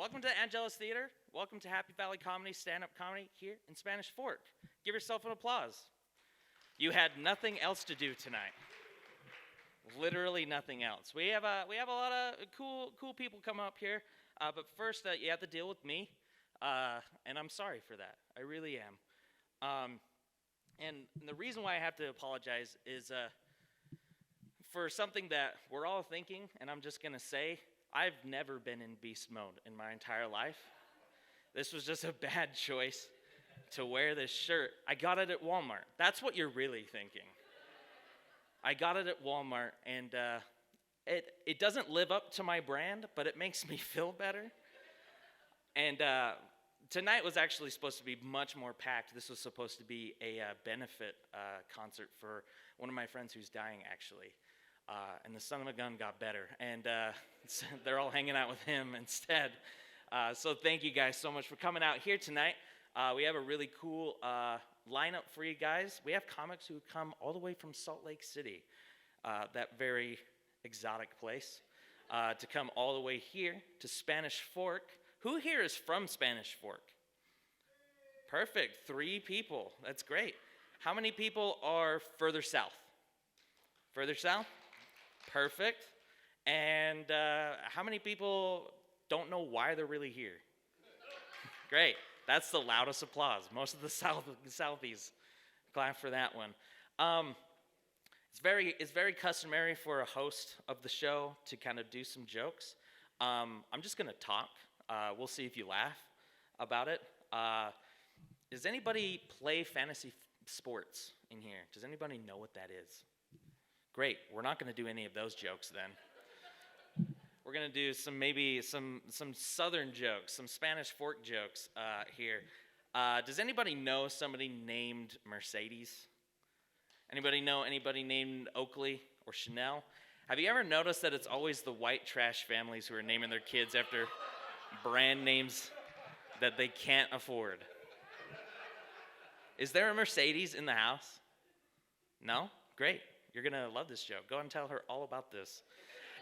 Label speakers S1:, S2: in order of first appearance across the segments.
S1: Welcome to Angelus Theater. Welcome to Happy Valley Comedy, stand-up comedy here in Spanish Fork. Give yourself an applause. You had nothing else to do tonight. Literally nothing else. We have a lot of cool people come up here, but first you have to deal with me, and I'm sorry for that. I really am. And the reason why I have to apologize is for something that we're all thinking, and I'm just gonna say, I've never been in beast mode in my entire life. This was just a bad choice to wear this shirt. I got it at Walmart. That's what you're really thinking. I got it at Walmart, and it doesn't live up to my brand, but it makes me feel better. And tonight was actually supposed to be much more packed. This was supposed to be a benefit concert for one of my friends who's dying, actually. And the son of a gun got better, and they're all hanging out with him instead. So thank you guys so much for coming out here tonight. We have a really cool lineup for you guys. We have comics who come all the way from Salt Lake City, that very exotic place, to come all the way here to Spanish Fork. Who here is from Spanish Fork? Perfect, 3 people. That's great. How many people are further south? Further south? Perfect. And how many people don't know why they're really here? Great. That's the loudest applause. Most of the Southies clap for that one. It's very customary for a host of the show to kind of do some jokes. I'm just going to talk. We'll see if you laugh about it. Does anybody play fantasy sports in here? Does anybody know what that is? Great. We're not going to do any of those jokes then. We're going to do some Southern jokes, some Spanish Fork jokes here. Does anybody know somebody named Mercedes? Anybody know anybody named Oakley or Chanel? Have you ever noticed that it's always the white trash families who are naming their kids after brand names that they can't afford? Is there a Mercedes in the house? No? Great. You're going to love this joke. Go and tell her all about this.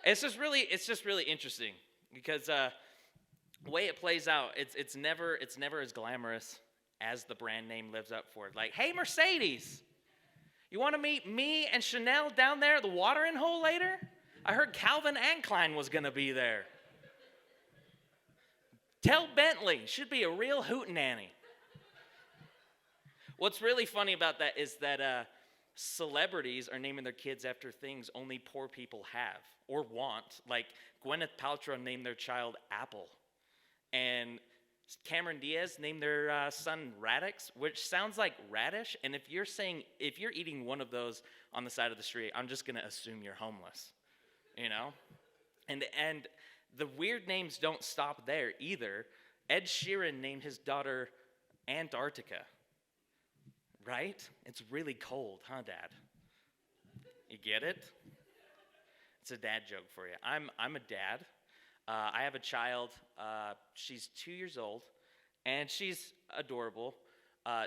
S1: It's just really interesting because the way it plays out, it's never as glamorous as the brand name lives up for it. Like, hey, Mercedes, you want to meet me and Chanel down there at the watering hole later? I heard Calvin and Klein was going to be there. Tell Bentley, should be a real hootenanny. What's really funny about that is that celebrities are naming their kids after things only poor people have or want. Like Gwyneth Paltrow named their child Apple. And Cameron Diaz named their son Radix, which sounds like radish. And if you're eating one of those on the side of the street, I'm just going to assume you're homeless, you know? And the weird names don't stop there either. Ed Sheeran named his daughter Antarctica. Right? It's really cold, huh, Dad? You get it? It's a dad joke for you. I'm a dad. I have a child. She's 2 years old, and she's adorable.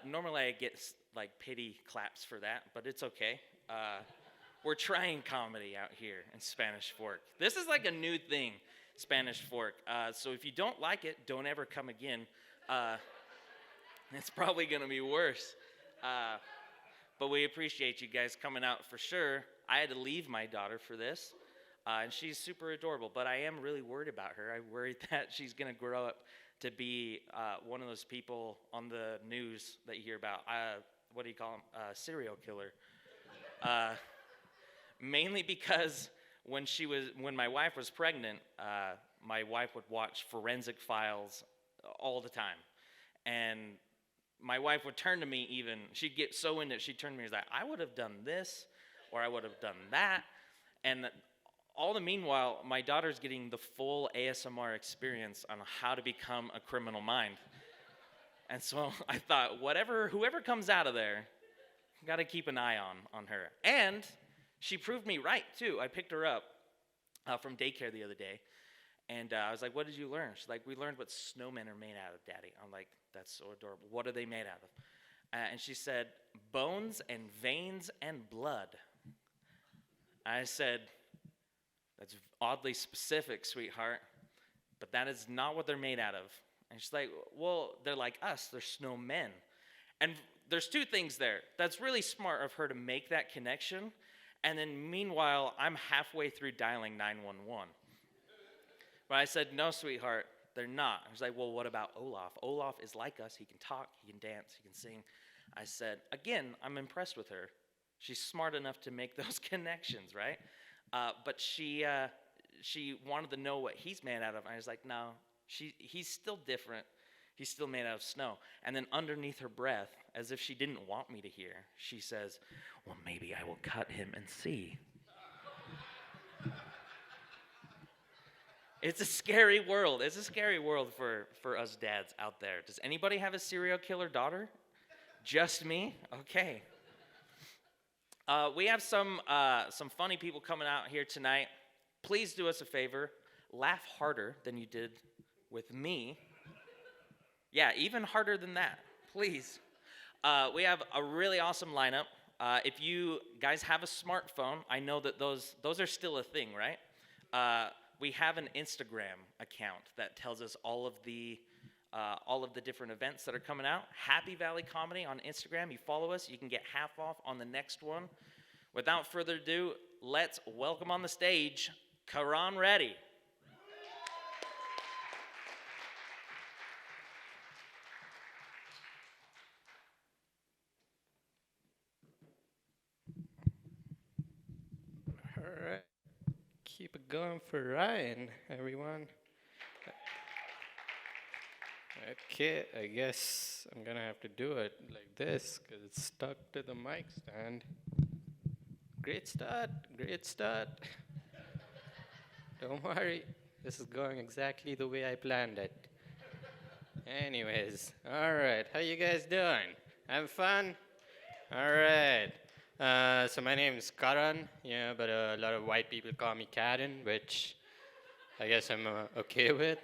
S1: Normally I get like pity claps for that, but it's okay. We're trying comedy out here in Spanish Fork. This is like a new thing, Spanish Fork. So if you don't like it, don't ever come again. It's probably going to be worse. But we appreciate you guys coming out for sure. I had to leave my daughter for this, and she's super adorable, but I am really worried about her. I worried that she's going to grow up to be one of those people on the news that you hear about. What do you call them? Serial killer. Mainly because when my wife was pregnant, my wife would watch Forensic Files all the time, and my wife would turn to me even. She'd get so into it, she'd turn to me and was like, I would have done this, or I would have done that. And all the meanwhile, my daughter's getting the full ASMR experience on how to become a criminal mind. And so I thought, whoever comes out of there, got to keep an eye on her. And she proved me right, too. I picked her up from daycare the other day. And I was like, what did you learn? She's like, we learned what snowmen are made out of, Daddy. I'm like, that's so adorable. What are they made out of? And she said, bones and veins and blood. I said, that's oddly specific, sweetheart. but that is not what they're made out of. And she's like, well, they're like us, they're snowmen. And there's two things there. That's really smart of her to make that connection. And then meanwhile, I'm halfway through dialing 911. But I said, no, sweetheart, they're not. I was like, well, what about Olaf? Olaf is like us. He can talk, he can dance, he can sing. I said, again, I'm impressed with her. She's smart enough to make those connections, right? But she wanted to know what he's made out of. I was like, no, he's still different. He's still made out of snow. And then underneath her breath, as if she didn't want me to hear, she says, well, maybe I will cut him and see. It's a scary world. It's a scary world for us dads out there. Does anybody have a serial killer daughter? Just me? Okay. We have some funny people coming out here tonight. Please do us a favor. Laugh harder than you did with me. Yeah, even harder than that, please. We have a really awesome lineup. If you guys have a smartphone, I know that those are still a thing, right? We have an Instagram account that tells us all of the different events that are coming out. Happy Valley Comedy on Instagram. You follow us, you can get half off on the next one. Without further ado, let's welcome on the stage, Karan Reddy.
S2: All right. Keep it going for Ryan, everyone. Okay, I guess I'm gonna have to do it like this because it's stuck to the mic stand. Great start, great start. Don't worry, this is going exactly the way I planned it. Anyways, all right, how you guys doing? Having fun? All right. So my name is Karan, but a lot of white people call me Karen, which I guess I'm okay with,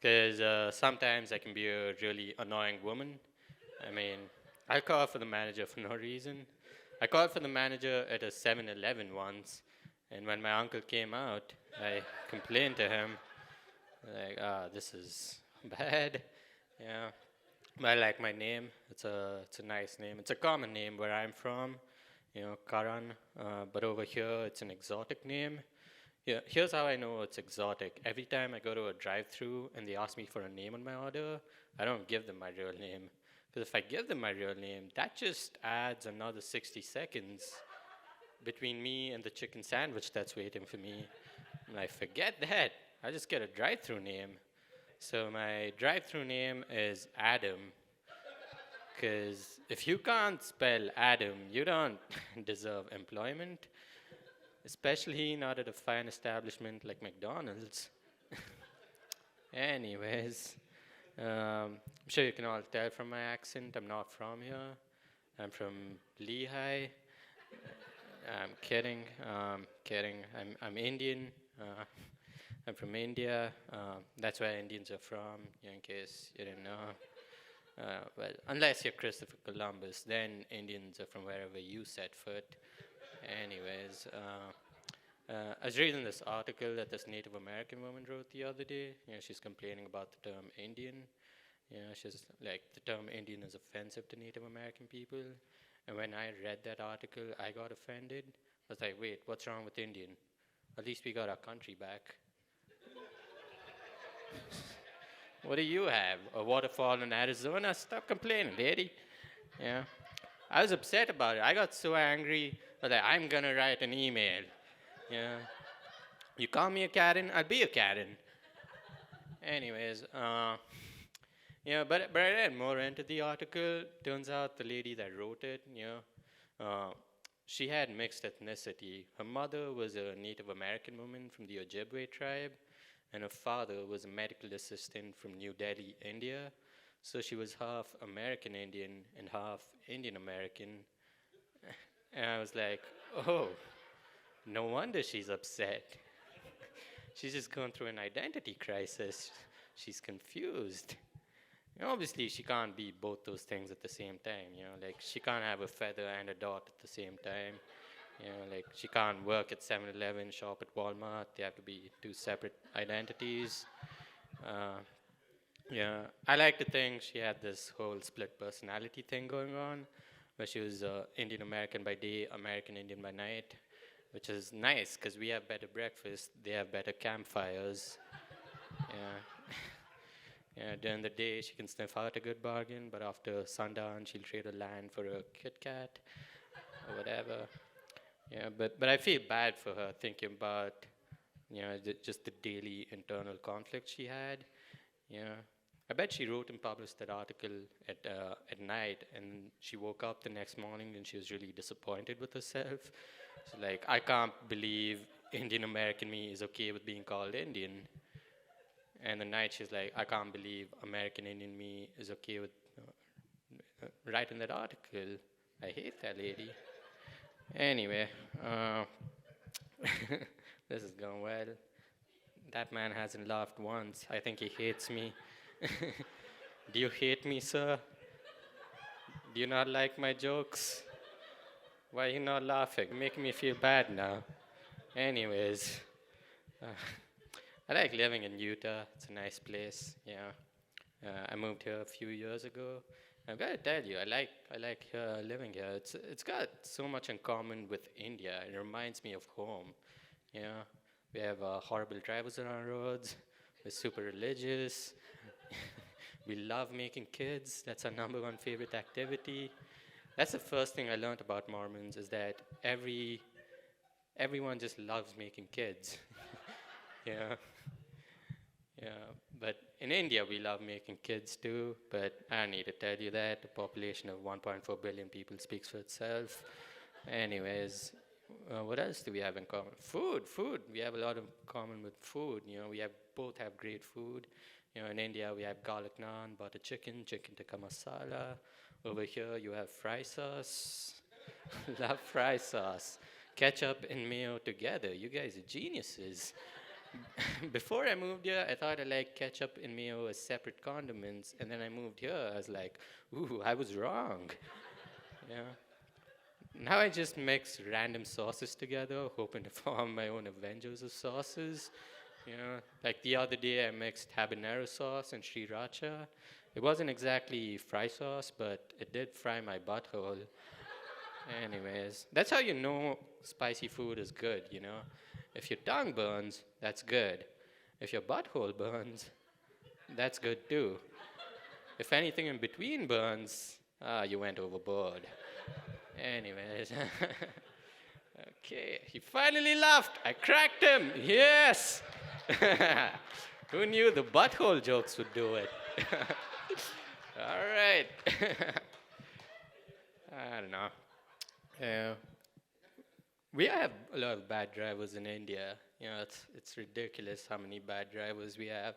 S2: because sometimes I can be a really annoying woman. I mean, I call for the manager for no reason. I called for the manager at a 7-Eleven once, and when my uncle came out, I complained to him, like, this is bad, But I like my name. It's a nice name. It's a common name where I'm from, Karan. But over here, it's an exotic name. Yeah, here's how I know it's exotic. Every time I go to a drive-thru and they ask me for a name on my order, I don't give them my real name. Because if I give them my real name, that just adds another 60 seconds between me and the chicken sandwich that's waiting for me. And I forget that. I just get a drive-thru name. So my drive-thru name is Adam, because if you can't spell Adam, you don't deserve employment, especially not at a fine establishment like McDonald's. Anyways, I'm sure you can all tell from my accent, I'm not from here. I'm from Lehigh. I'm kidding. I'm Indian. I'm from India. That's where Indians are from, in case you didn't know. Well, unless you're Christopher Columbus, then Indians are from wherever you set foot. Anyways, I was reading this article that this Native American woman wrote the other day. She's complaining about the term Indian. She's like, the term Indian is offensive to Native American people. And when I read that article, I got offended. I was like, wait, what's wrong with Indian? At least we got our country back. What do you have? A waterfall in Arizona? Stop complaining, lady. I was upset about it. I got so angry that I'm gonna write an email. You call me a Karen, I'll be a Karen. Anyways, but I read more into the article. Turns out the lady that wrote it, she had mixed ethnicity. Her mother was a Native American woman from the Ojibwe tribe, and her father was a medical assistant from New Delhi, India. So she was half American Indian and half Indian American. And I was like, oh, no wonder she's upset. She's just going through an identity crisis. She's confused. Obviously, she can't be both those things at the same time. Like she can't have a feather and a dot at the same time. Like she can't work at 7-Eleven, shop at Walmart. They have to be two separate identities. Uh, yeah, I like to think she had this whole split personality thing going on, where she was Indian American by day, American Indian by night, which is nice because we have better breakfast, they have better campfires. Yeah. Yeah, during the day she can sniff out a good bargain, but after sundown she'll trade her land for a Kit Kat or whatever. Yeah, but I feel bad for her thinking about just the daily internal conflict she had. Yeah, I bet she wrote and published that article at night, and she woke up the next morning and she was really disappointed with herself. So like, I can't believe Indian American me is okay with being called Indian. And the night she's like, I can't believe American Indian me is okay with writing that article. I hate that lady. Anyway, this is going well. That man hasn't laughed once. I think he hates me. Do you hate me, sir? Do you not like my jokes? Why are you not laughing? You're making me feel bad now. Anyways, uh, I like living in Utah. It's a nice place. Yeah, I moved here a few years ago. I've got to tell you, I like living here. It's got so much in common with India. It reminds me of home. Yeah, we have horrible drivers on our roads. We're super religious. We love making kids. That's our number one favorite activity. That's the first thing I learned about Mormons is that everyone just loves making kids. Yeah. Yeah, but in India we love making kids too, but I don't need to tell you that. A population of 1.4 billion people speaks for itself. Anyways, what else do we have in common? Food. We have a lot in common with food. We both have great food. In India we have garlic naan, butter chicken, chicken tikka masala. Over here you have fry sauce. Love fry sauce. Ketchup and mayo together. You guys are geniuses. Before I moved here, I thought I liked ketchup and mayo as separate condiments, and then I moved here, I was like, ooh, I was wrong. Yeah. Now I just mix random sauces together, hoping to form my own Avengers of sauces. Like the other day I mixed habanero sauce and sriracha. It wasn't exactly fry sauce, but it did fry my butthole. Anyways, that's how you know spicy food is good. If your tongue burns, that's good. If your butthole burns, that's good too. If anything in between burns, you went overboard. Anyways, okay, he finally laughed. I cracked him. Yes. Who knew the butthole jokes would do it? All right. I don't know. We have a lot of bad drivers in India. It's ridiculous how many bad drivers we have.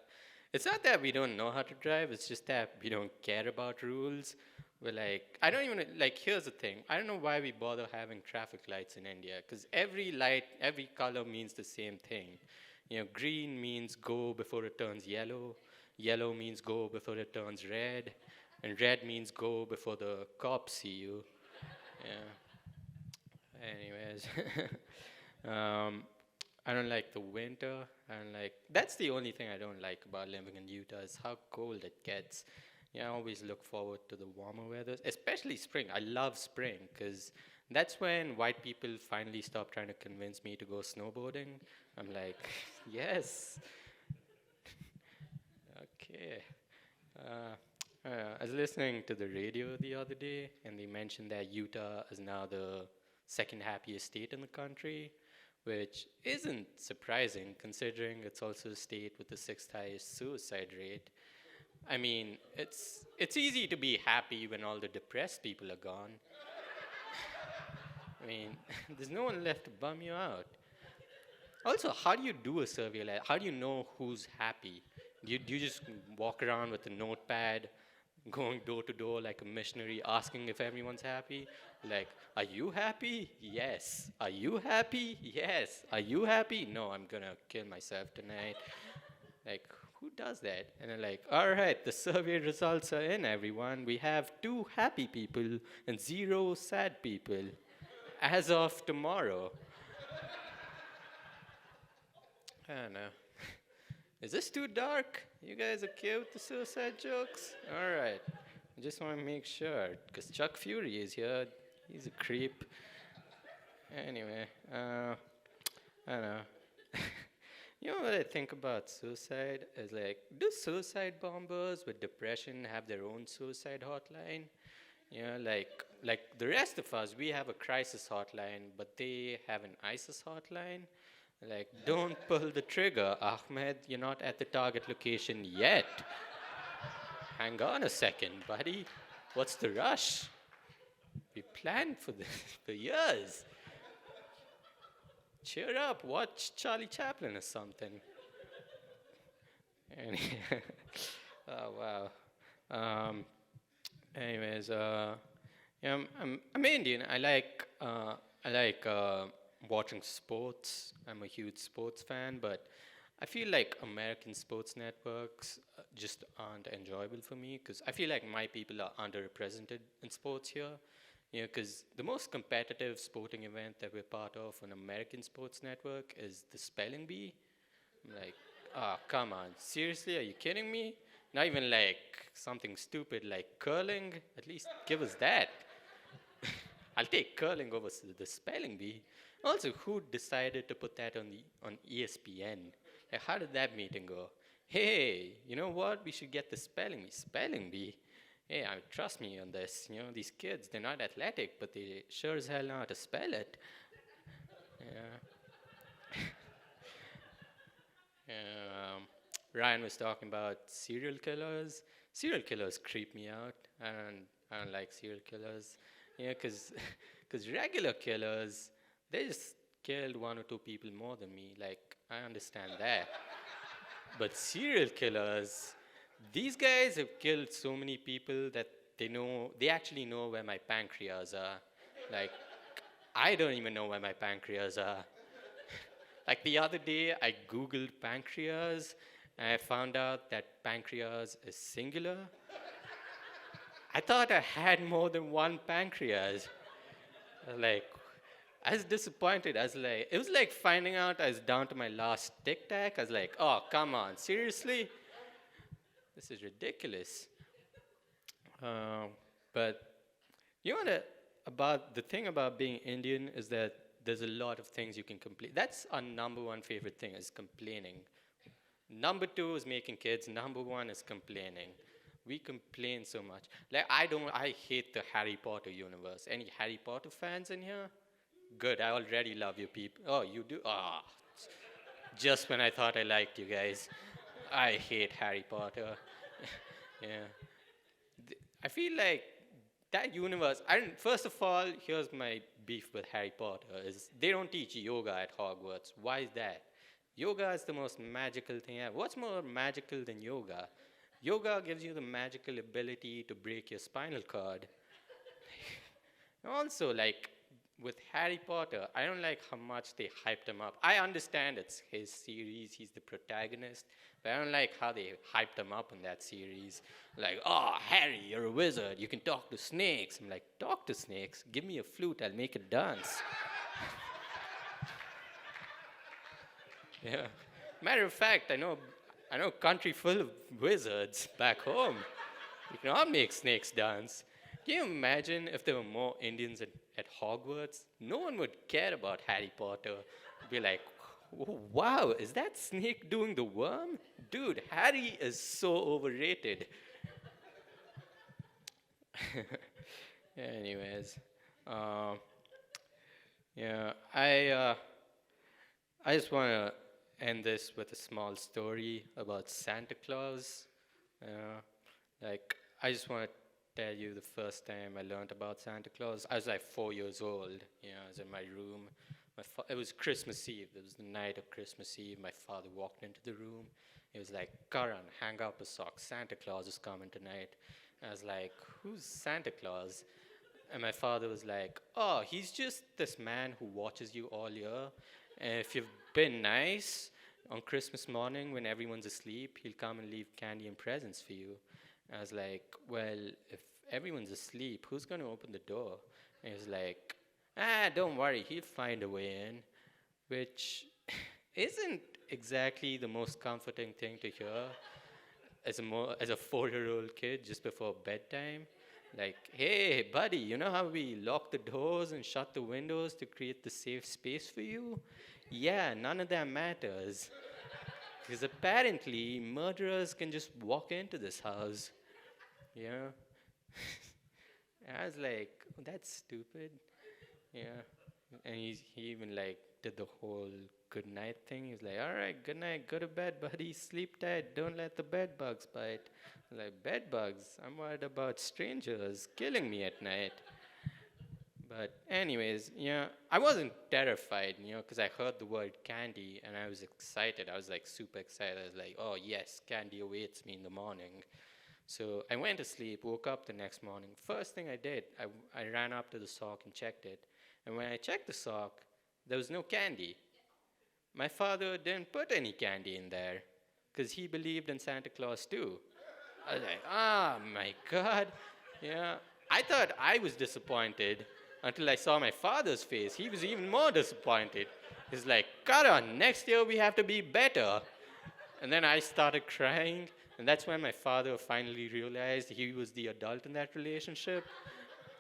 S2: It's not that we don't know how to drive, it's just that we don't care about rules. We're like, I don't even, like, here's the thing. I don't know why we bother having traffic lights in India, because every light, every color means the same thing. Green means go before it turns yellow. Yellow means go before it turns red. And red means go before the cops see you. Yeah. Anyways, I don't like the winter. That's the only thing I don't like about living in Utah is how cold it gets. I always look forward to the warmer weather, especially spring. I love spring because that's when white people finally stop trying to convince me to go snowboarding. I'm like, yes. Okay. I was listening to the radio the other day, and they mentioned that Utah is now the second happiest state in the country, which isn't surprising considering it's also a state with the sixth highest suicide rate. I mean, it's easy to be happy when all the depressed people are gone. I mean, there's no one left to bum you out. Also, how do you do a survey? Like, how do you know who's happy? Do you just walk around with a notepad, going door to door like a missionary, asking if everyone's happy? Like, are you happy? Yes. Are you happy? Yes. Are you happy? No, I'm gonna kill myself tonight. Like, who does that? And they're like, all right, the survey results are in, everyone. We have 2 happy people and 0 sad people. as of tomorrow. I don't know. Is this too dark? You guys okay with the suicide jokes? All right. I just want to make sure, because Chuck Fury is here. He's a creep. Anyway, I don't know. You know what I think about suicide is like, do suicide bombers with depression have their own suicide hotline? You know, like the rest of us, we have a crisis hotline, but they have an ISIS hotline. Like, don't pull the trigger, Ahmed. You're not at the target location yet. Hang on a second, buddy. What's the rush? We planned for this for years. Cheer up, watch Charlie Chaplin or something. Oh, wow. Anyways, yeah, I'm Indian. I like watching sports. I'm a huge sports fan, but I feel like American sports networks just aren't enjoyable for me because I feel like my people are underrepresented in sports here. You know, because the most competitive sporting event that we're part of on American Sports Network is the spelling bee. I'm like, oh, come on, seriously, are you kidding me? Not even like something stupid like curling. At least give us that. I'll take curling over the spelling bee. Also, who decided to put that on ESPN? Like, how did that meeting go? Hey, you know what? We should get the spelling bee. Spelling bee? Hey, trust me on this. You know, these kids, they're not athletic, but they sure as hell know how to spell it. Yeah. Ryan was talking about serial killers. Serial killers creep me out. I don't like serial killers. Yeah, because regular killers, they just killed one or two people more than me. Like, I understand that. But serial killers, these guys have killed so many people that they actually know where my pancreas are. Like, I don't even know where my pancreas are. Like the other day, I Googled pancreas, and I found out that pancreas is singular. I thought I had more than one pancreas. Like, I was disappointed. It was like finding out I was down to my last Tic Tac. I was like, oh, come on, seriously? This is ridiculous. But you know about the thing about being Indian is that there's a lot of things you can complain. That's our number one favorite thing is complaining. Number two is making kids. Number one is complaining. We complain so much. Like I hate the Harry Potter universe. Any Harry Potter fans in here? Good. I already love you people. Oh, you do? Ah, just when I thought I liked you guys. I hate Harry Potter. Yeah. I feel like that universe. First of all, here's my beef with Harry Potter: is they don't teach yoga at Hogwarts. Why is that? Yoga is the most magical thing ever. What's more magical than yoga? Yoga gives you the magical ability to break your spinal cord. Also, like with Harry Potter, I don't like how much they hyped him up. I understand it's his series, he's the protagonist, but I don't like how they hyped him up in that series. Like, oh, Harry, you're a wizard, you can talk to snakes. I'm like, talk to snakes? Give me a flute, I'll make it dance. Yeah. Matter of fact, I know a country full of wizards back home. You cannot make snakes dance. Can you imagine if there were more Indians at Hogwarts? No one would care about Harry Potter. Be like, wow, is that snake doing the worm? Dude, Harry is so overrated. Anyways, yeah, I just want to end this with a small story about Santa Claus. Like, I just want to tell you the first time I learned about Santa Claus. I was like 4 years old. You know, I was in my room. It was Christmas Eve. It was the night of Christmas Eve. My father walked into the room. He was like, Karan, hang up a sock. Santa Claus is coming tonight. I was like, who's Santa Claus? And my father was like, oh, he's just this man who watches you all year. And if you've been nice, on Christmas morning when everyone's asleep, he'll come and leave candy and presents for you. I was like, well, if everyone's asleep, who's going to open the door? And he was like, Don't worry, he'll find a way in, which isn't exactly the most comforting thing to hear as a 4-year-old kid just before bedtime. Like, hey, buddy, you know how we lock the doors and shut the windows to create the safe space for you? Yeah, none of that matters. Because apparently, murderers can just walk into this house. Yeah. I was like, oh, that's stupid. Yeah. And he even like did the whole good night thing. He was like, all right, good night, go to bed, buddy, sleep tight, don't let the bed bugs bite. I was like, bed bugs? I'm worried about strangers killing me at night. But anyways, I wasn't terrified, because I heard the word candy and I was excited. I was like super excited. I was like, oh yes, candy awaits me in the morning. So I went to sleep, woke up the next morning. First thing I did, I ran up to the sock and checked it. And when I checked the sock, there was no candy. My father didn't put any candy in there because he believed in Santa Claus too. I was like, oh my God. Yeah. I thought I was disappointed until I saw my father's face. He was even more disappointed. He's like, Karan, next year we have to be better. And then I started crying. And that's when my father finally realized he was the adult in that relationship.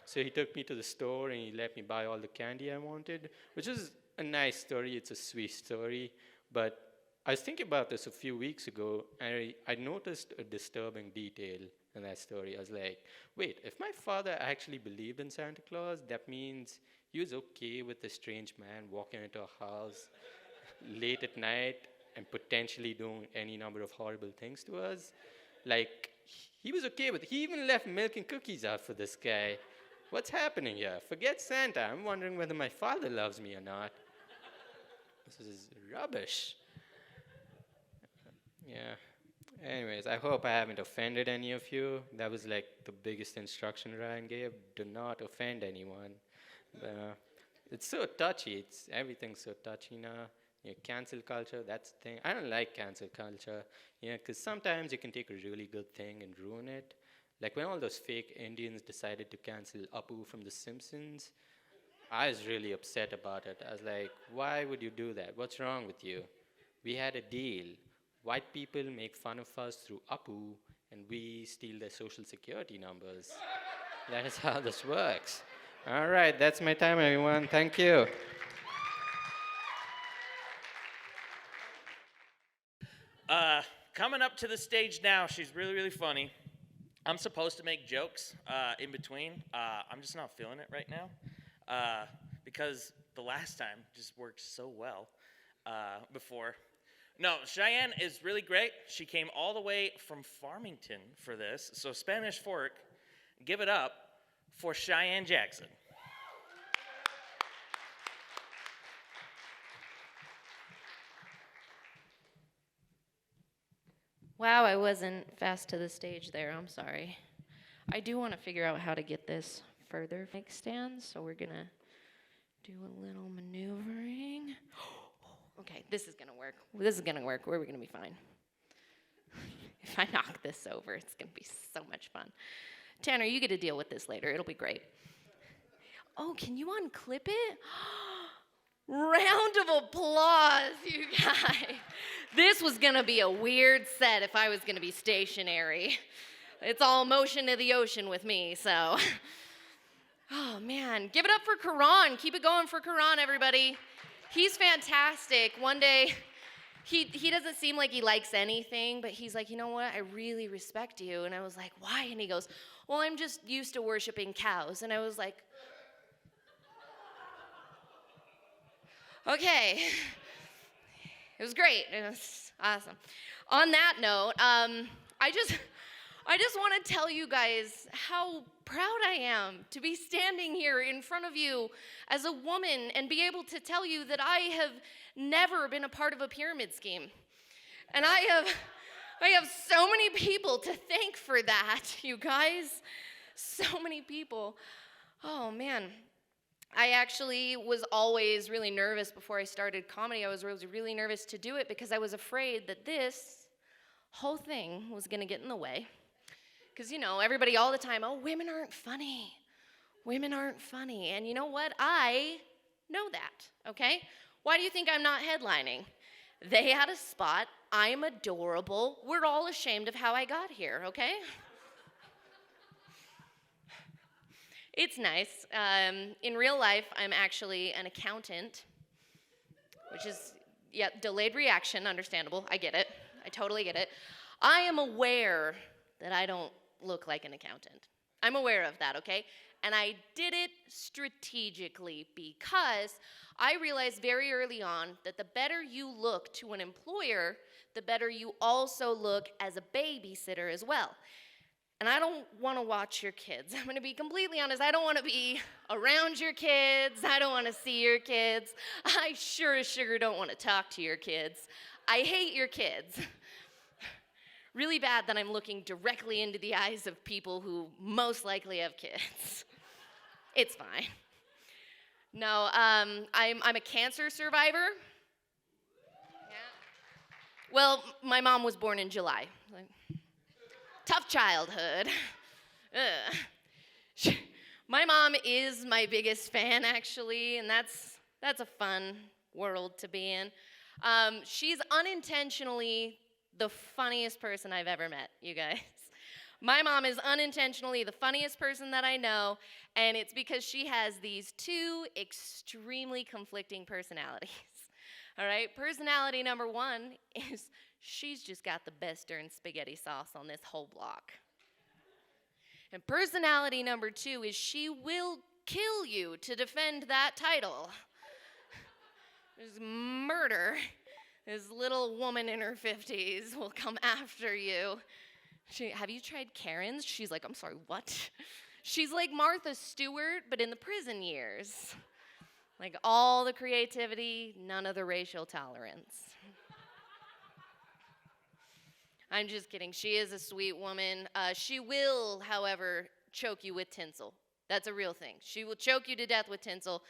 S2: So he took me to the store and he let me buy all the candy I wanted, which is a nice story. It's a sweet story. But I was thinking about this a few weeks ago, and I noticed a disturbing detail in that story. I was like, wait, if my father actually believed in Santa Claus, that means he was okay with a strange man walking into a house late at night and potentially doing any number of horrible things to us. Like, he was okay with it. He even left milk and cookies out for this guy. What's happening here? Forget Santa. I'm wondering whether my father loves me or not. This is rubbish. Yeah. Anyways, I hope I haven't offended any of you. That was like the biggest instruction Ryan gave. Do not offend anyone. It's so touchy. Everything's so touchy now. Cancel culture, that's the thing. I don't like cancel culture, because sometimes you can take a really good thing and ruin it. Like when all those fake Indians decided to cancel Apu from The Simpsons, I was really upset about it. I was like, why would you do that? What's wrong with you? We had a deal. White people make fun of us through Apu, and we steal their social security numbers. That is how this works. All right, that's my time, everyone. Thank you.
S1: Coming up to the stage now, she's really, really funny. I'm supposed to make jokes in between. I'm just not feeling it right now because the last time just worked so well before. No, Cheyenne is really great. She came all the way from Farmington for this. So Spanish Fork, give it up for Cheyenne Jackson.
S3: Wow, I wasn't fast to the stage there. I'm sorry. I do want to figure out how to get this further mic stand, so we're going to do a little maneuvering. Okay, this is going to work. This is going to work. We're going to be fine. If I knock this over, it's going to be so much fun. Tanner, you get to deal with this later. It'll be great. Oh, can you unclip it? Round of applause, you guys. This was going to be a weird set if I was going to be stationary. It's all motion to the ocean with me, so. Oh, man. Give it up for Karan. Keep it going for Karan, everybody. He's fantastic. One day, he doesn't seem like he likes anything, but he's like, you know what? I really respect you. And I was like, why? And he goes, well, I'm just used to worshiping cows. And I was like, okay. It was great. It was awesome. On that note, I just want to tell you guys how proud I am to be standing here in front of you as a woman and be able to tell you that I have never been a part of a pyramid scheme. And I have so many people to thank for that, you guys. So many people. Oh, man. I actually was always really nervous before I started comedy. I was really nervous to do it because I was afraid that this whole thing was going to get in the way. Because, everybody all the time, oh, women aren't funny. Women aren't funny. And you know what? I know that, okay? Why do you think I'm not headlining? They had a spot. I'm adorable. We're all ashamed of how I got here, okay? It's nice. In real life, I'm actually an accountant, which is, yeah, delayed reaction, understandable. I get it. I totally get it. I am aware that I don't look like an accountant. I'm aware of that, okay? And I did it strategically because I realized very early on that the better you look to an employer, the better you also look as a babysitter as well. And I don't want to watch your kids. I'm going to be completely honest. I don't want to be around your kids. I don't want to see your kids. I sure as sugar don't want to talk to your kids. I hate your kids. Really bad that I'm looking directly into the eyes of people who most likely have kids. It's fine. No, I'm a cancer survivor. Yeah. Well, my mom was born in July. Tough childhood. My mom is my biggest fan, actually, and that's a fun world to be in. She's unintentionally the funniest person I've ever met, you guys. My mom is unintentionally the funniest person that I know, and it's because she has these two extremely conflicting personalities. All right, personality number one is she's just got the best darn spaghetti sauce on this whole block. And personality number two is she will kill you to defend that title. There's murder. This little woman in her 50s will come after you. Have you tried Karen's? She's like, I'm sorry, what? She's like Martha Stewart, but in the prison years. Like all the creativity, none of the racial tolerance. I'm just kidding. She is a sweet woman. She will, however, choke you with tinsel. That's a real thing. She will choke you to death with tinsel.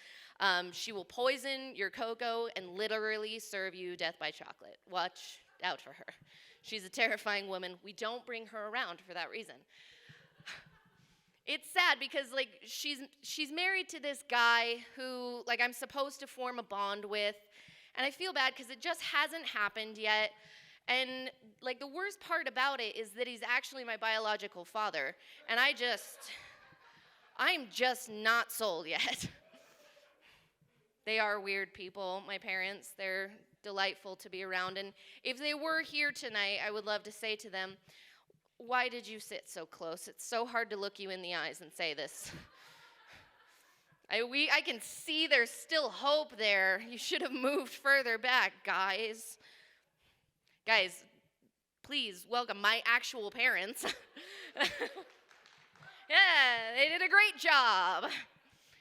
S3: She will poison your cocoa and literally serve you death by chocolate. Watch out for her. She's a terrifying woman. We don't bring her around for that reason. It's sad because like she's married to this guy who like I'm supposed to form a bond with, and I feel bad because it just hasn't happened yet. And like the worst part about it is that he's actually my biological father, and I'm just not sold yet. They are weird people, my parents. They're delightful to be around. And if they were here tonight, I would love to say to them, why did you sit so close? It's so hard to look you in the eyes and say this. I can see there's still hope there. You should have moved further back, guys. Guys, please welcome my actual parents. Yeah, they did a great job.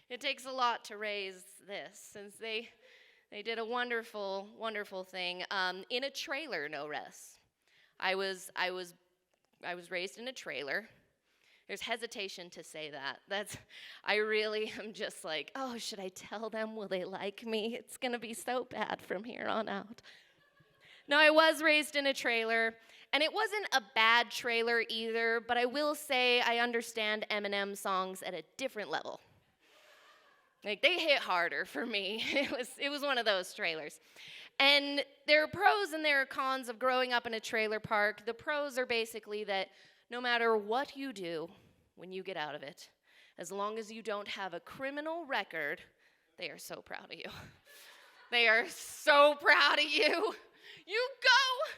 S3: It takes a lot to raise this, since they did a wonderful, wonderful thing in a trailer, no less. I was raised in a trailer. There's hesitation to say that. I really am just like, oh, should I tell them? Will they like me? It's gonna be so bad from here on out. No, I was raised in a trailer, and it wasn't a bad trailer either, but I will say I understand Eminem songs at a different level. Like, they hit harder for me. It was one of those trailers. And there are pros and there are cons of growing up in a trailer park. The pros are basically that no matter what you do when you get out of it, as long as you don't have a criminal record, they are so proud of you. They are so proud of you. You go!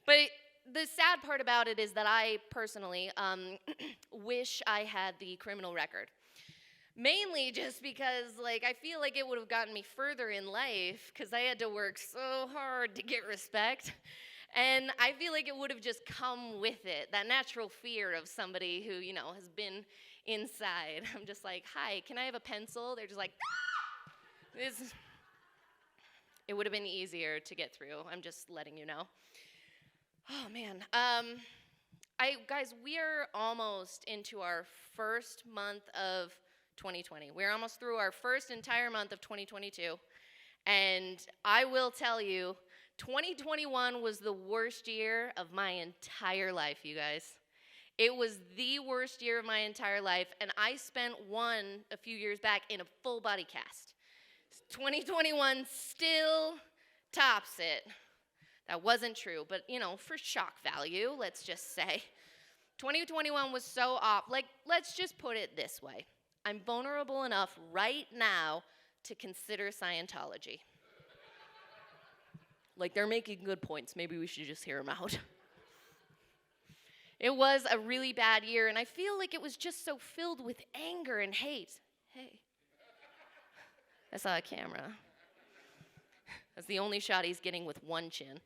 S3: But the sad part about it is that I personally wish I had the criminal record. Mainly just because, like, I feel like it would have gotten me further in life because I had to work so hard to get respect. And I feel like it would have just come with it, that natural fear of somebody who, you know, has been inside. I'm just like, hi, can I have a pencil? They're just like, ah! It would have been easier to get through. I'm just letting you know. Oh, man. Guys, we are almost into our first month of 2020. We're almost through our first entire month of 2022. And I will tell you, 2021 was the worst year of my entire life, you guys. It was the worst year of my entire life, and I spent one a few years back in a full body cast. 2021 still tops it. That wasn't true, but for shock value, let's just say. 2021 was so off. Like, let's just put it this way. I'm vulnerable enough right now to consider Scientology. Like, they're making good points. Maybe we should just hear them out. It was a really bad year, and I feel like it was just so filled with anger and hate. Hey. I saw a camera. That's the only shot he's getting with one chin.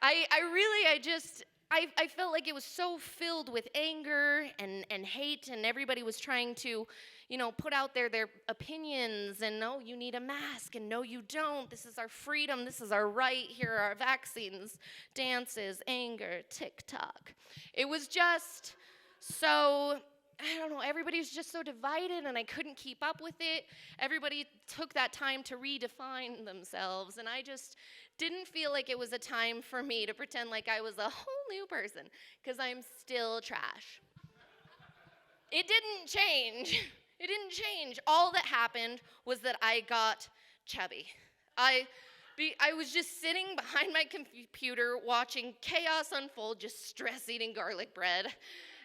S3: I felt like it was so filled with anger and hate, and everybody was trying to, put out their opinions, and no, you need a mask, and no, you don't. This is our freedom. This is our right. Here are our vaccines, dances, anger, TikTok. It was just so, I don't know, everybody's just so divided, and I couldn't keep up with it. Everybody took that time to redefine themselves, and I just didn't feel like it was a time for me to pretend like I was a whole new person, because I'm still trash. It didn't change. It didn't change. All that happened was that I got chubby. I was just sitting behind my computer watching chaos unfold, just stress eating garlic bread.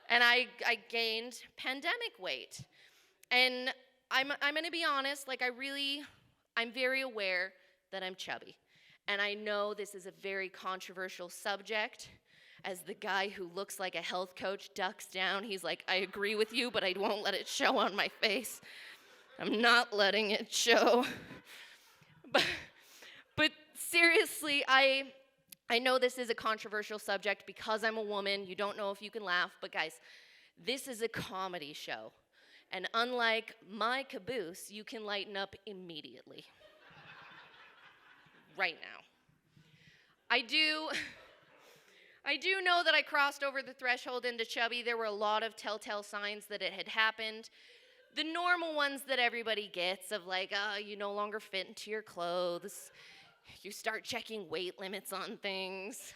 S3: And I gained pandemic weight. And I'm going to be honest, I'm very aware that I'm chubby. And I know this is a very controversial subject. As the guy who looks like a health coach ducks down, he's like, I agree with you, but I won't let it show on my face. I'm not letting it show. But seriously, I know this is a controversial subject because I'm a woman. You don't know if you can laugh, but guys, this is a comedy show. And unlike my caboose, you can lighten up immediately. Right now. I do know that I crossed over the threshold into chubby. There were a lot of telltale signs that it had happened. The normal ones that everybody gets of you no longer fit into your clothes. You start checking weight limits on things.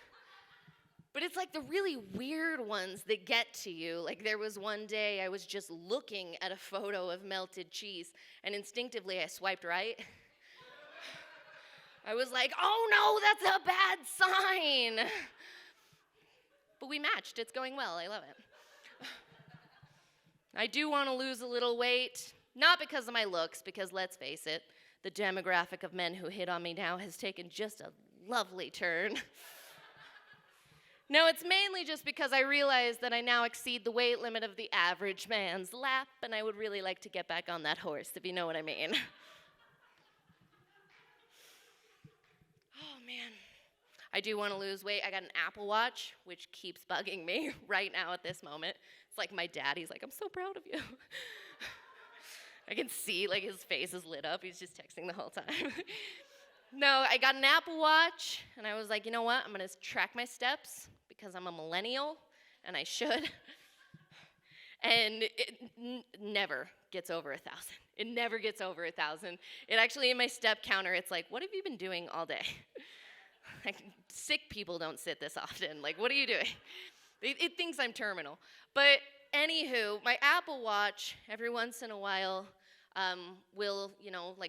S3: But it's the really weird ones that get to you. Like there was one day I was just looking at a photo of melted cheese, and instinctively I swiped right. I was like, oh no, that's a bad sign. But we matched. It's going well. I love it. I do want to lose a little weight, not because of my looks, because let's face it, the demographic of men who hit on me now has taken just a lovely turn. No, it's mainly just because I realize that I now exceed the weight limit of the average man's lap, and I would really like to get back on that horse, if you know what I mean. Oh, man. I do want to lose weight. I got an Apple Watch, which keeps bugging me right now at this moment. It's like my dad. He's like, I'm so proud of you. I can see, his face is lit up. He's just texting the whole time. No, I got an Apple Watch, and I was like, you know what? I'm going to track my steps because I'm a millennial, and I should. And it never gets over 1,000. It never gets over 1,000. It actually, in my step counter, it's like, what have you been doing all day? Sick people don't sit this often. What are you doing? It thinks I'm terminal. But anywho, my Apple Watch, every once in a while, will,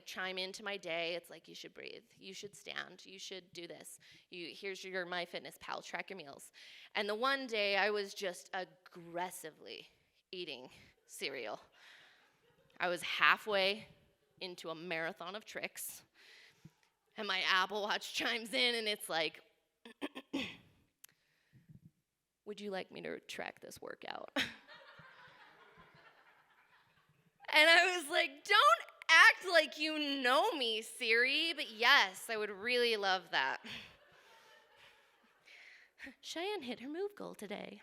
S3: chime into my day. It's like, you should breathe. You should stand. You should do this. Here's your MyFitnessPal. Track your meals. And the one day, I was just aggressively eating cereal. I was halfway into a marathon of tricks. And my Apple Watch chimes in, and it's like, would you like me to track this workout? And I was like, don't act like you know me, Siri, but yes, I would really love that. Cheyenne hit her move goal today.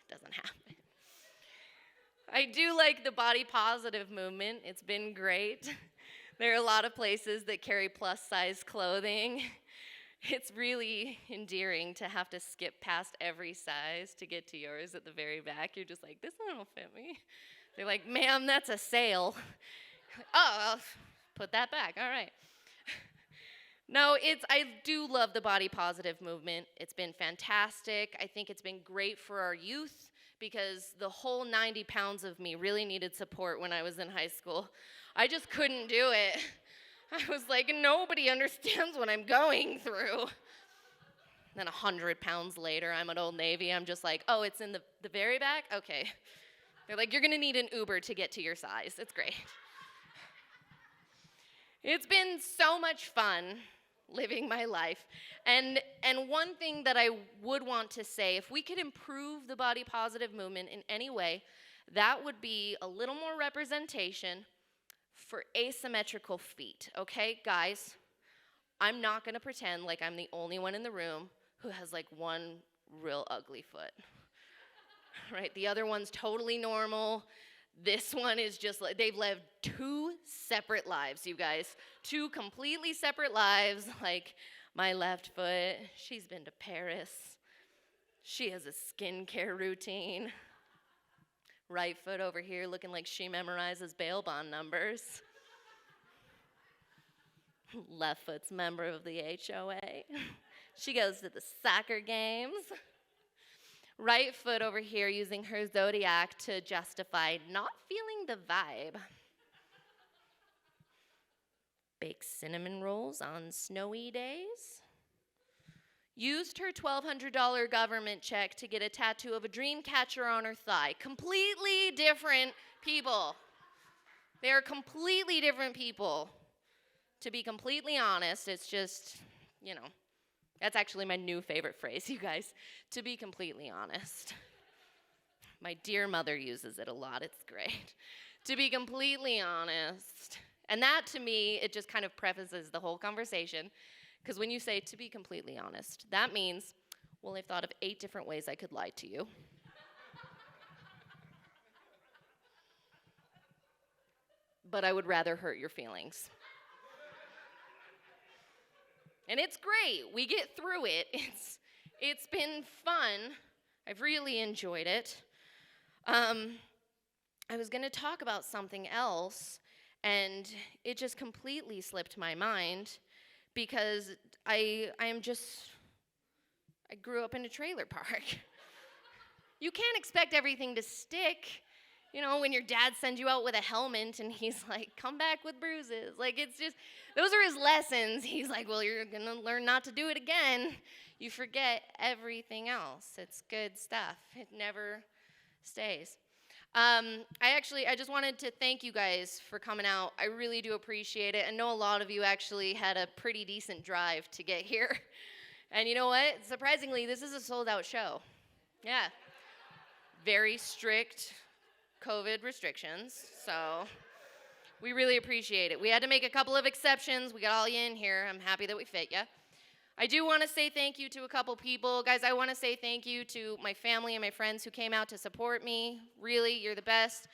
S3: It doesn't happen. I do like the body positive movement. It's been great. There are a lot of places that carry plus size clothing. It's really endearing to have to skip past every size to get to yours at the very back. You're just like, this one don't fit me. They're like, ma'am, that's a sale. Oh, I'll put that back. All right. No, I do love the body positive movement. It's been fantastic. I think it's been great for our youth because the whole 90 pounds of me really needed support when I was in high school. I just couldn't do it. I was like, nobody understands what I'm going through. Then 100 pounds later, I'm at Old Navy. I'm just like, oh, it's in the very back? Okay. They're like, you're going to need an Uber to get to your size. It's great. It's been so much fun living my life. And one thing that I would want to say, if we could improve the body positive movement in any way, that would be a little more representation for asymmetrical feet, okay? Guys, I'm not gonna pretend like I'm the only one in the room who has like one real ugly foot, right? The other one's totally normal. This one is just like, they've lived 2 separate lives, you guys. 2 completely separate lives. Like, my left foot, she's been to Paris. She has a skincare routine. Right foot over here looking like she memorizes bail bond numbers. Left foot's member of the HOA. She goes to the soccer games. Right foot over here using her zodiac to justify not feeling the vibe. Bake cinnamon rolls on snowy days. Used her $1,200 government check to get a tattoo of a dream catcher on her thigh. Completely different people. They are completely different people. To be completely honest, it's just, that's actually my new favorite phrase, you guys. To be completely honest. My dear mother uses it a lot. It's great. To be completely honest. And that, to me, it just kind of prefaces the whole conversation. Because when you say, to be completely honest, that means, well, I've thought of 8 different ways I could lie to you. But I would rather hurt your feelings. And it's great. We get through it. It's been fun. I've really enjoyed it. I was going to talk about something else, and it just completely slipped my mind because I grew up in a trailer park. You can't expect everything to stick. When your dad sends you out with a helmet and he's like, come back with bruises. Like, it's just, those are his lessons. He's like, well, you're going to learn not to do it again. You forget everything else. It's good stuff. It never stays. I just wanted to thank you guys for coming out. I really do appreciate it. I know a lot of you actually had a pretty decent drive to get here. And you know what? Surprisingly, this is a sold-out show. Yeah. Very strict COVID restrictions, so we really appreciate it. We had to make a couple of exceptions. We got all you in here. I'm happy that we fit you. I do want to say thank you to a couple people. Guys, I want to say thank you to my family and my friends who came out to support me. Really, you're the best.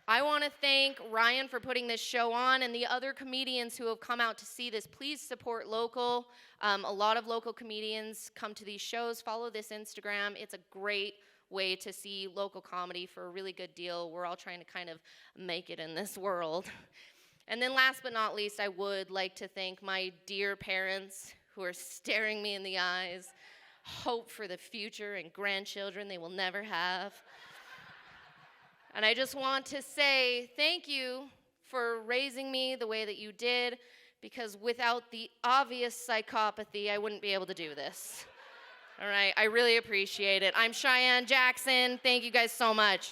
S3: I want to thank Ryan for putting this show on and the other comedians who have come out to see this. Please support local. A lot of local comedians come to these shows. Follow this Instagram. It's a great way to see local comedy for a really good deal. We're all trying to kind of make it in this world. And then last but not least, I would like to thank my dear parents who are staring me in the eyes, hope for the future and grandchildren they will never have. And I just want to say thank you for raising me the way that you did, because without the obvious psychopathy, I wouldn't be able to do this. All right, I really appreciate it. I'm Cheyenne Jackson. Thank you guys so much.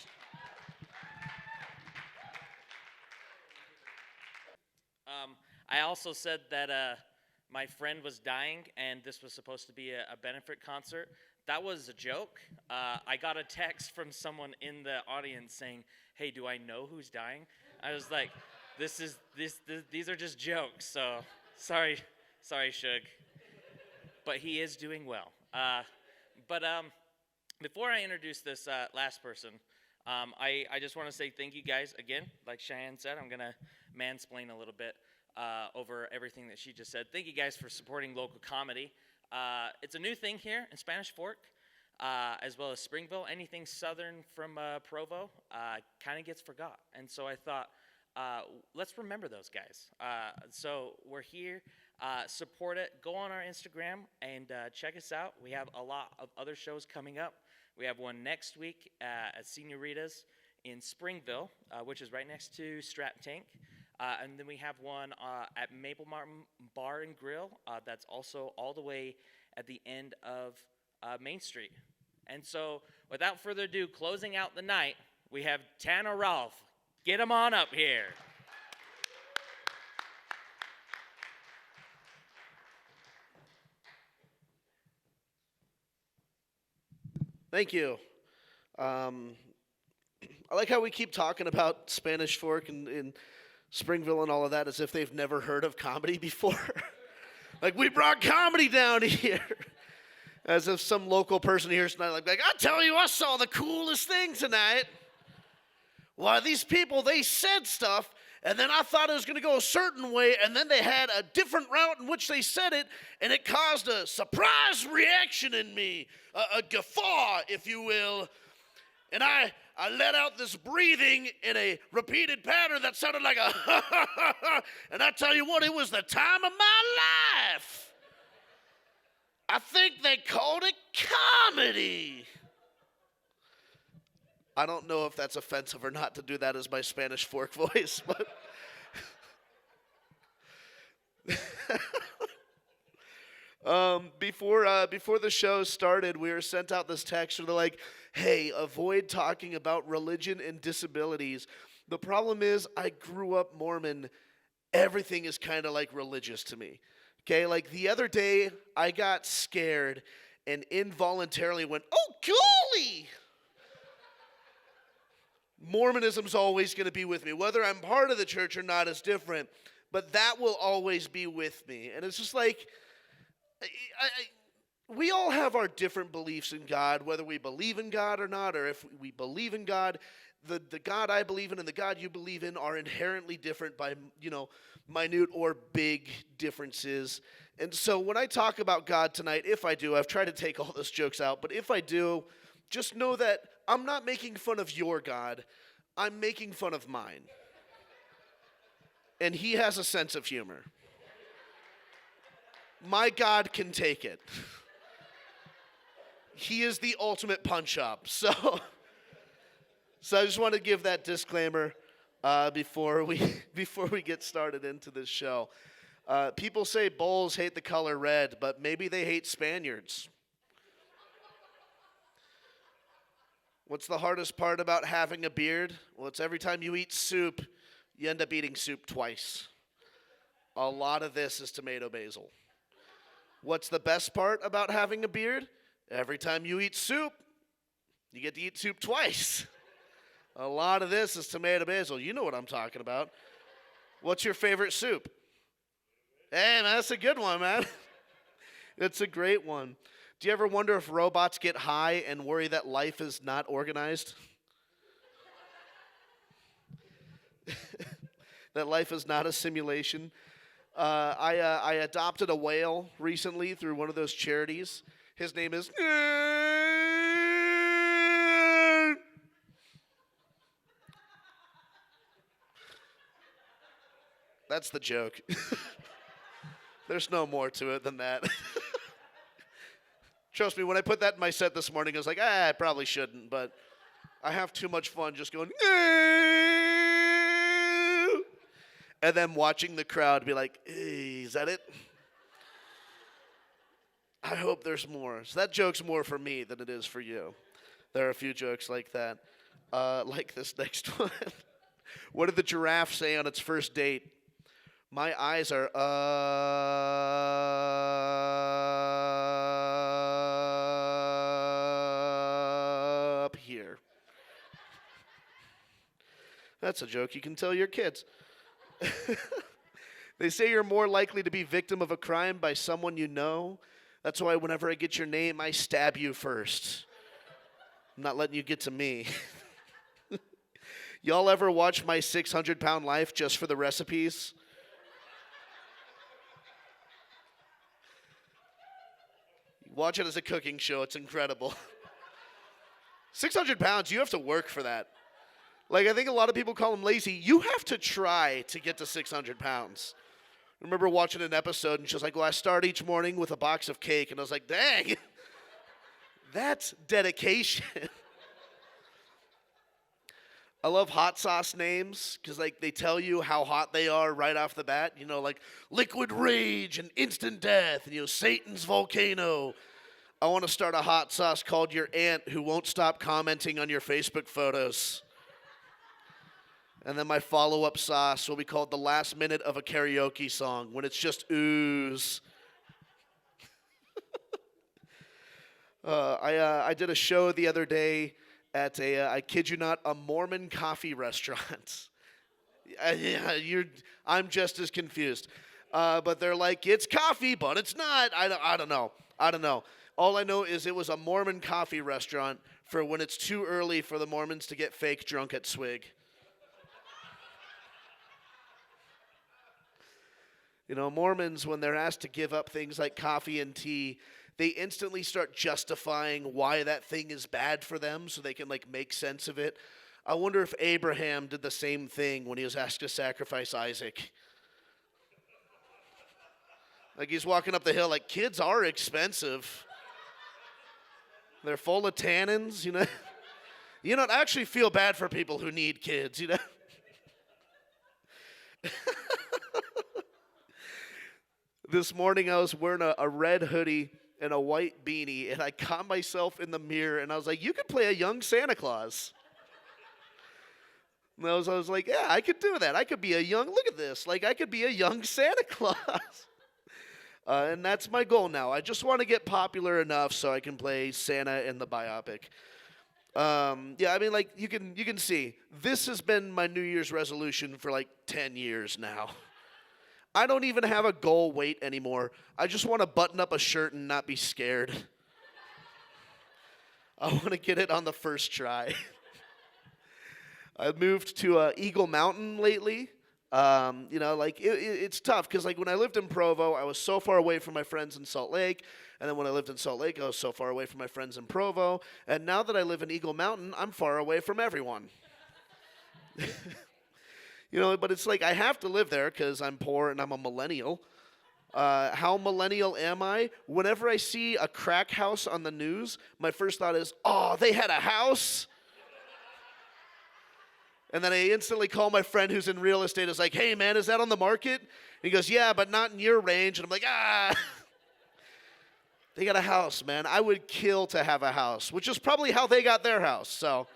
S1: I also said that my friend was dying and this was supposed to be a benefit concert. That was a joke. I got a text from someone in the audience saying, hey, do I know who's dying? I was like, these are just jokes, so sorry, Shug. But he is doing well. But before I introduce this last person, I just want to say thank you guys again. Like Cheyenne said, I'm going to mansplain a little bit over everything that she just said. Thank you guys for supporting local comedy. It's a new thing here in Spanish Fork, as well as Springville. Anything southern from Provo kind of gets forgot. And so I thought, let's remember those guys. So we're here. Support it. Go on our Instagram and check us out. We have a lot of other shows coming up. We have one next week at Señoritas in Springville, which is right next to Strap Tank. And then we have one at Maple Mountain Bar and Grill that's also all the way at the end of Main Street. And so, without further ado, closing out the night, we have Tanner Rolfe. Get him on up here.
S4: Thank you. I like how we keep talking about Spanish Fork and Springville and all of that as if they've never heard of comedy before. Like, we brought comedy down here. As if some local person here tonight, like, I tell you, I saw the coolest thing tonight. Why, these people, they said stuff, and then I thought it was going to go a certain way, and then they had a different route in which they said it, and it caused a surprise reaction in me, a guffaw, if you will. And I let out this breathing in a repeated pattern that sounded like a and I tell you what, it was the time of my life. I think they called it comedy. I don't know if that's offensive or not to do that as my Spanish Fork voice, but before the show started, we were sent out this text where they're like, hey, avoid talking about religion and disabilities. The problem is I grew up Mormon. Everything is kind of like religious to me. Okay, like the other day, I got scared and involuntarily went, oh, golly! Mormonism's always going to be with me. Whether I'm part of the church or not is different, but that will always be with me. And it's just like, we all have our different beliefs in God, whether we believe in God or not, or if we believe in God. The God I believe in and the God you believe in are inherently different by, minute or big differences. And so when I talk about God tonight, if I do, I've tried to take all those jokes out, but if I do, just know that I'm not making fun of your God. I'm making fun of mine. And he has a sense of humor. My God can take it. He is the ultimate punch-up. So I just want to give that disclaimer before we get started into this show. People say bulls hate the color red, but maybe they hate Spaniards. What's the hardest part about having a beard? Well, it's every time you eat soup, you end up eating soup twice. A lot of this is tomato basil. What's the best part about having a beard? Every time you eat soup, you get to eat soup twice. A lot of this is tomato basil. You know what I'm talking about. What's your favorite soup? Hey, man, that's a good one, man. It's a great one. Do you ever wonder if robots get high and worry that life is not organized? That life is not a simulation? I adopted a whale recently through one of those charities. His name is... That's the joke. There's no more to it than that. Trust me, when I put that in my set this morning, I was like, I probably shouldn't, but I have too much fun just going, and then watching the crowd be like, hey, is that it? I hope there's more. So that joke's more for me than it is for you. There are a few jokes like that, like this next one. What did the giraffe say on its first date? My eyes are up here. That's a joke you can tell your kids. They say you're more likely to be victim of a crime by someone you know. That's why whenever I get your name, I stab you first. I'm not letting you get to me. Y'all ever watch My 600-Pound Life just for the recipes? Watch it as a cooking show. It's incredible. 600 pounds, you have to work for that. Like, I think a lot of people call them lazy. You have to try to get to 600 pounds. remember watching an episode, and she was like, well, I start each morning with a box of cake. And I was like, dang, that's dedication. I love hot sauce names because, like, they tell you how hot they are right off the bat. You know, like Liquid Rage and Instant Death and, you know, Satan's Volcano. I want to start a hot sauce called Your Aunt Who Won't Stop Commenting on Your Facebook Photos. And then my follow-up sauce will be called The Last Minute of a Karaoke Song, when it's just ooze. I did a show the other day at I kid you not, a Mormon coffee restaurant. I'm just as confused. But they're like, it's coffee, but it's not. I don't know. All I know is it was a Mormon coffee restaurant for when it's too early for the Mormons to get fake drunk at Swig. You know, Mormons, when they're asked to give up things like coffee and tea, they instantly start justifying why that thing is bad for them so they can, like, make sense of it. I wonder if Abraham did the same thing when he was asked to sacrifice Isaac. Like, he's walking up the hill like, kids are expensive. They're full of tannins, you know. You know, I actually feel bad for people who need kids, you know. This morning I was wearing a red hoodie and a white beanie, and I caught myself in the mirror, and I was like, you could play a young Santa Claus. And I was like, yeah, I could do that. I could be a young, look at this, like I could be a young Santa Claus. And that's my goal now. I just want to get popular enough so I can play Santa in the biopic. Yeah, I mean, like, you can see, this has been my New Year's resolution for like 10 years now. I don't even have a goal weight anymore. I just want to button up a shirt and not be scared. I want to get it on the first try. I moved to Eagle Mountain lately. You know, like, it's tough because, like, when I lived in Provo, I was so far away from my friends in Salt Lake. And then when I lived in Salt Lake, I was so far away from my friends in Provo. And now that I live in Eagle Mountain, I'm far away from everyone. You know, but it's like I have to live there because I'm poor and I'm a millennial. How millennial am I? Whenever I see a crack house on the news, my first thought is, oh, they had a house? And then I instantly call my friend who's in real estate. It's like, hey, man, is that on the market? And he goes, yeah, but not in your range. And I'm like, they got a house, man. I would kill to have a house, which is probably how they got their house, so.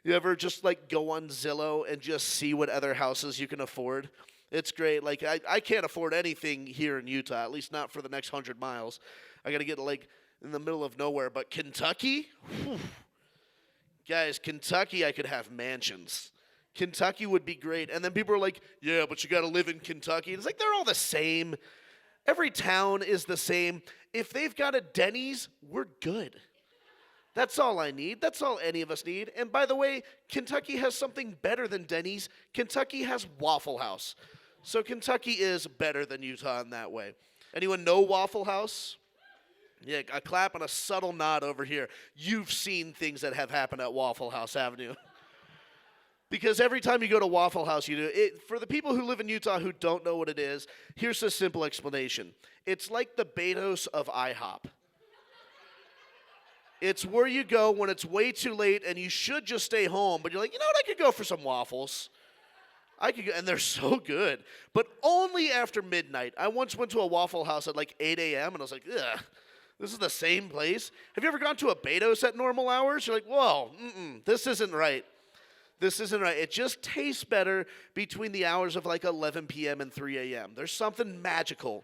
S4: You ever just, like, go on Zillow and just see what other houses you can afford? It's great. Like, I can't afford anything here in Utah, at least not for the next 100 miles. I got to get, like, in the middle of nowhere. But Kentucky? Whew. Guys, Kentucky, I could have mansions. Kentucky would be great. And then people are like, yeah, but you got to live in Kentucky. And it's like, they're all the same. Every town is the same. If they've got a Denny's, we're good. That's all I need. That's all any of us need. And by the way, Kentucky has something better than Denny's. Kentucky has Waffle House. So Kentucky is better than Utah in that way. Anyone know Waffle House? Yeah, a clap and a subtle nod over here. You've seen things that have happened at Waffle House, haven't you? Because every time you go to Waffle House, you do it. For the people who live in Utah who don't know what it is, here's a simple explanation. It's like the Beto's of IHOP. It's where you go when it's way too late and you should just stay home, but you're like, you know what, I could go for some waffles. I could go, and they're so good, but only after midnight. I once went to a Waffle House at like 8 a.m., and I was like, ugh, this is the same place? Have you ever gone to a Beto's at normal hours? You're like, whoa, this isn't right. This isn't right. It just tastes better between the hours of like 11 p.m. and 3 a.m. There's something magical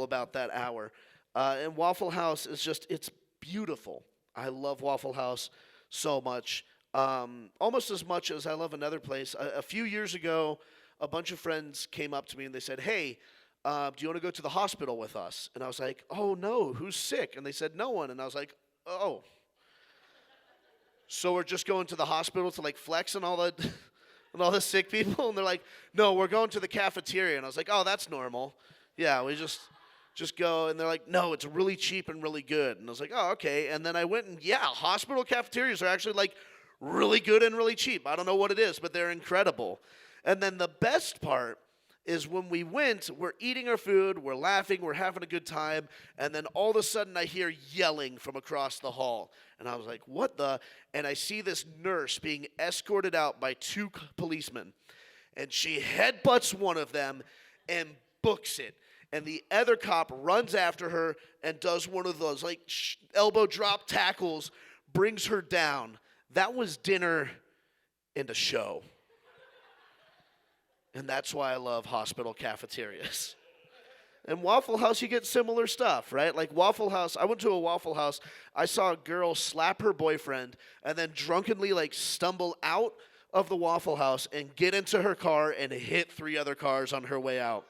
S4: about that hour. And Waffle House is just, it's beautiful. I love Waffle House so much. Almost as much as I love another place. A few years ago, a bunch of friends came up to me and they said, hey, do you want to go to the hospital with us? And I was like, oh, no, who's sick? And they said, no one. And I was like, oh. So we're just going to the hospital to, like, flex and all the sick people? And they're like, no, we're going to the cafeteria. And I was like, oh, that's normal. Yeah, we just go. And they're like, no, it's really cheap and really good. And I was like, oh, okay. And then I went and, yeah, hospital cafeterias are actually, like, really good and really cheap. I don't know what it is, but they're incredible. And then the best part is when we went, we're eating our food, we're laughing, we're having a good time, and then all of a sudden I hear yelling from across the hall. And I was like, what the? And I see this nurse being escorted out by two policemen. And she headbutts one of them and books it. And the other cop runs after her and does one of those like elbow drop tackles, brings her down. That was dinner and a show. And that's why I love hospital cafeterias. And Waffle House, you get similar stuff, right? Like Waffle House, I went to a Waffle House. I saw a girl slap her boyfriend and then drunkenly like stumble out of the Waffle House and get into her car and hit 3 other cars on her way out.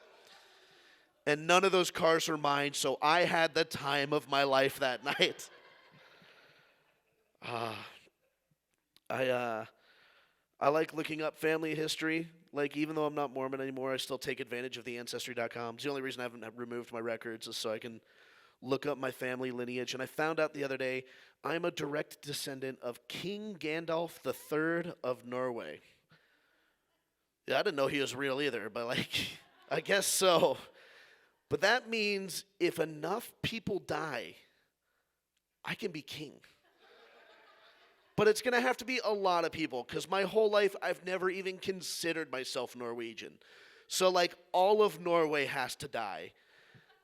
S4: And none of those cars were mine, so I had the time of my life that night. I like looking up family history. Like, even though I'm not Mormon anymore, I still take advantage of the Ancestry.com. It's the only reason I haven't removed my records is so I can look up my family lineage. And I found out the other day I'm a direct descendant of King Gandalf III of Norway. Yeah, I didn't know he was real either, but, like, I guess so. But that means if enough people die, I can be king. But it's going to have to be a lot of people because my whole life I've never even considered myself Norwegian. So like all of Norway has to die.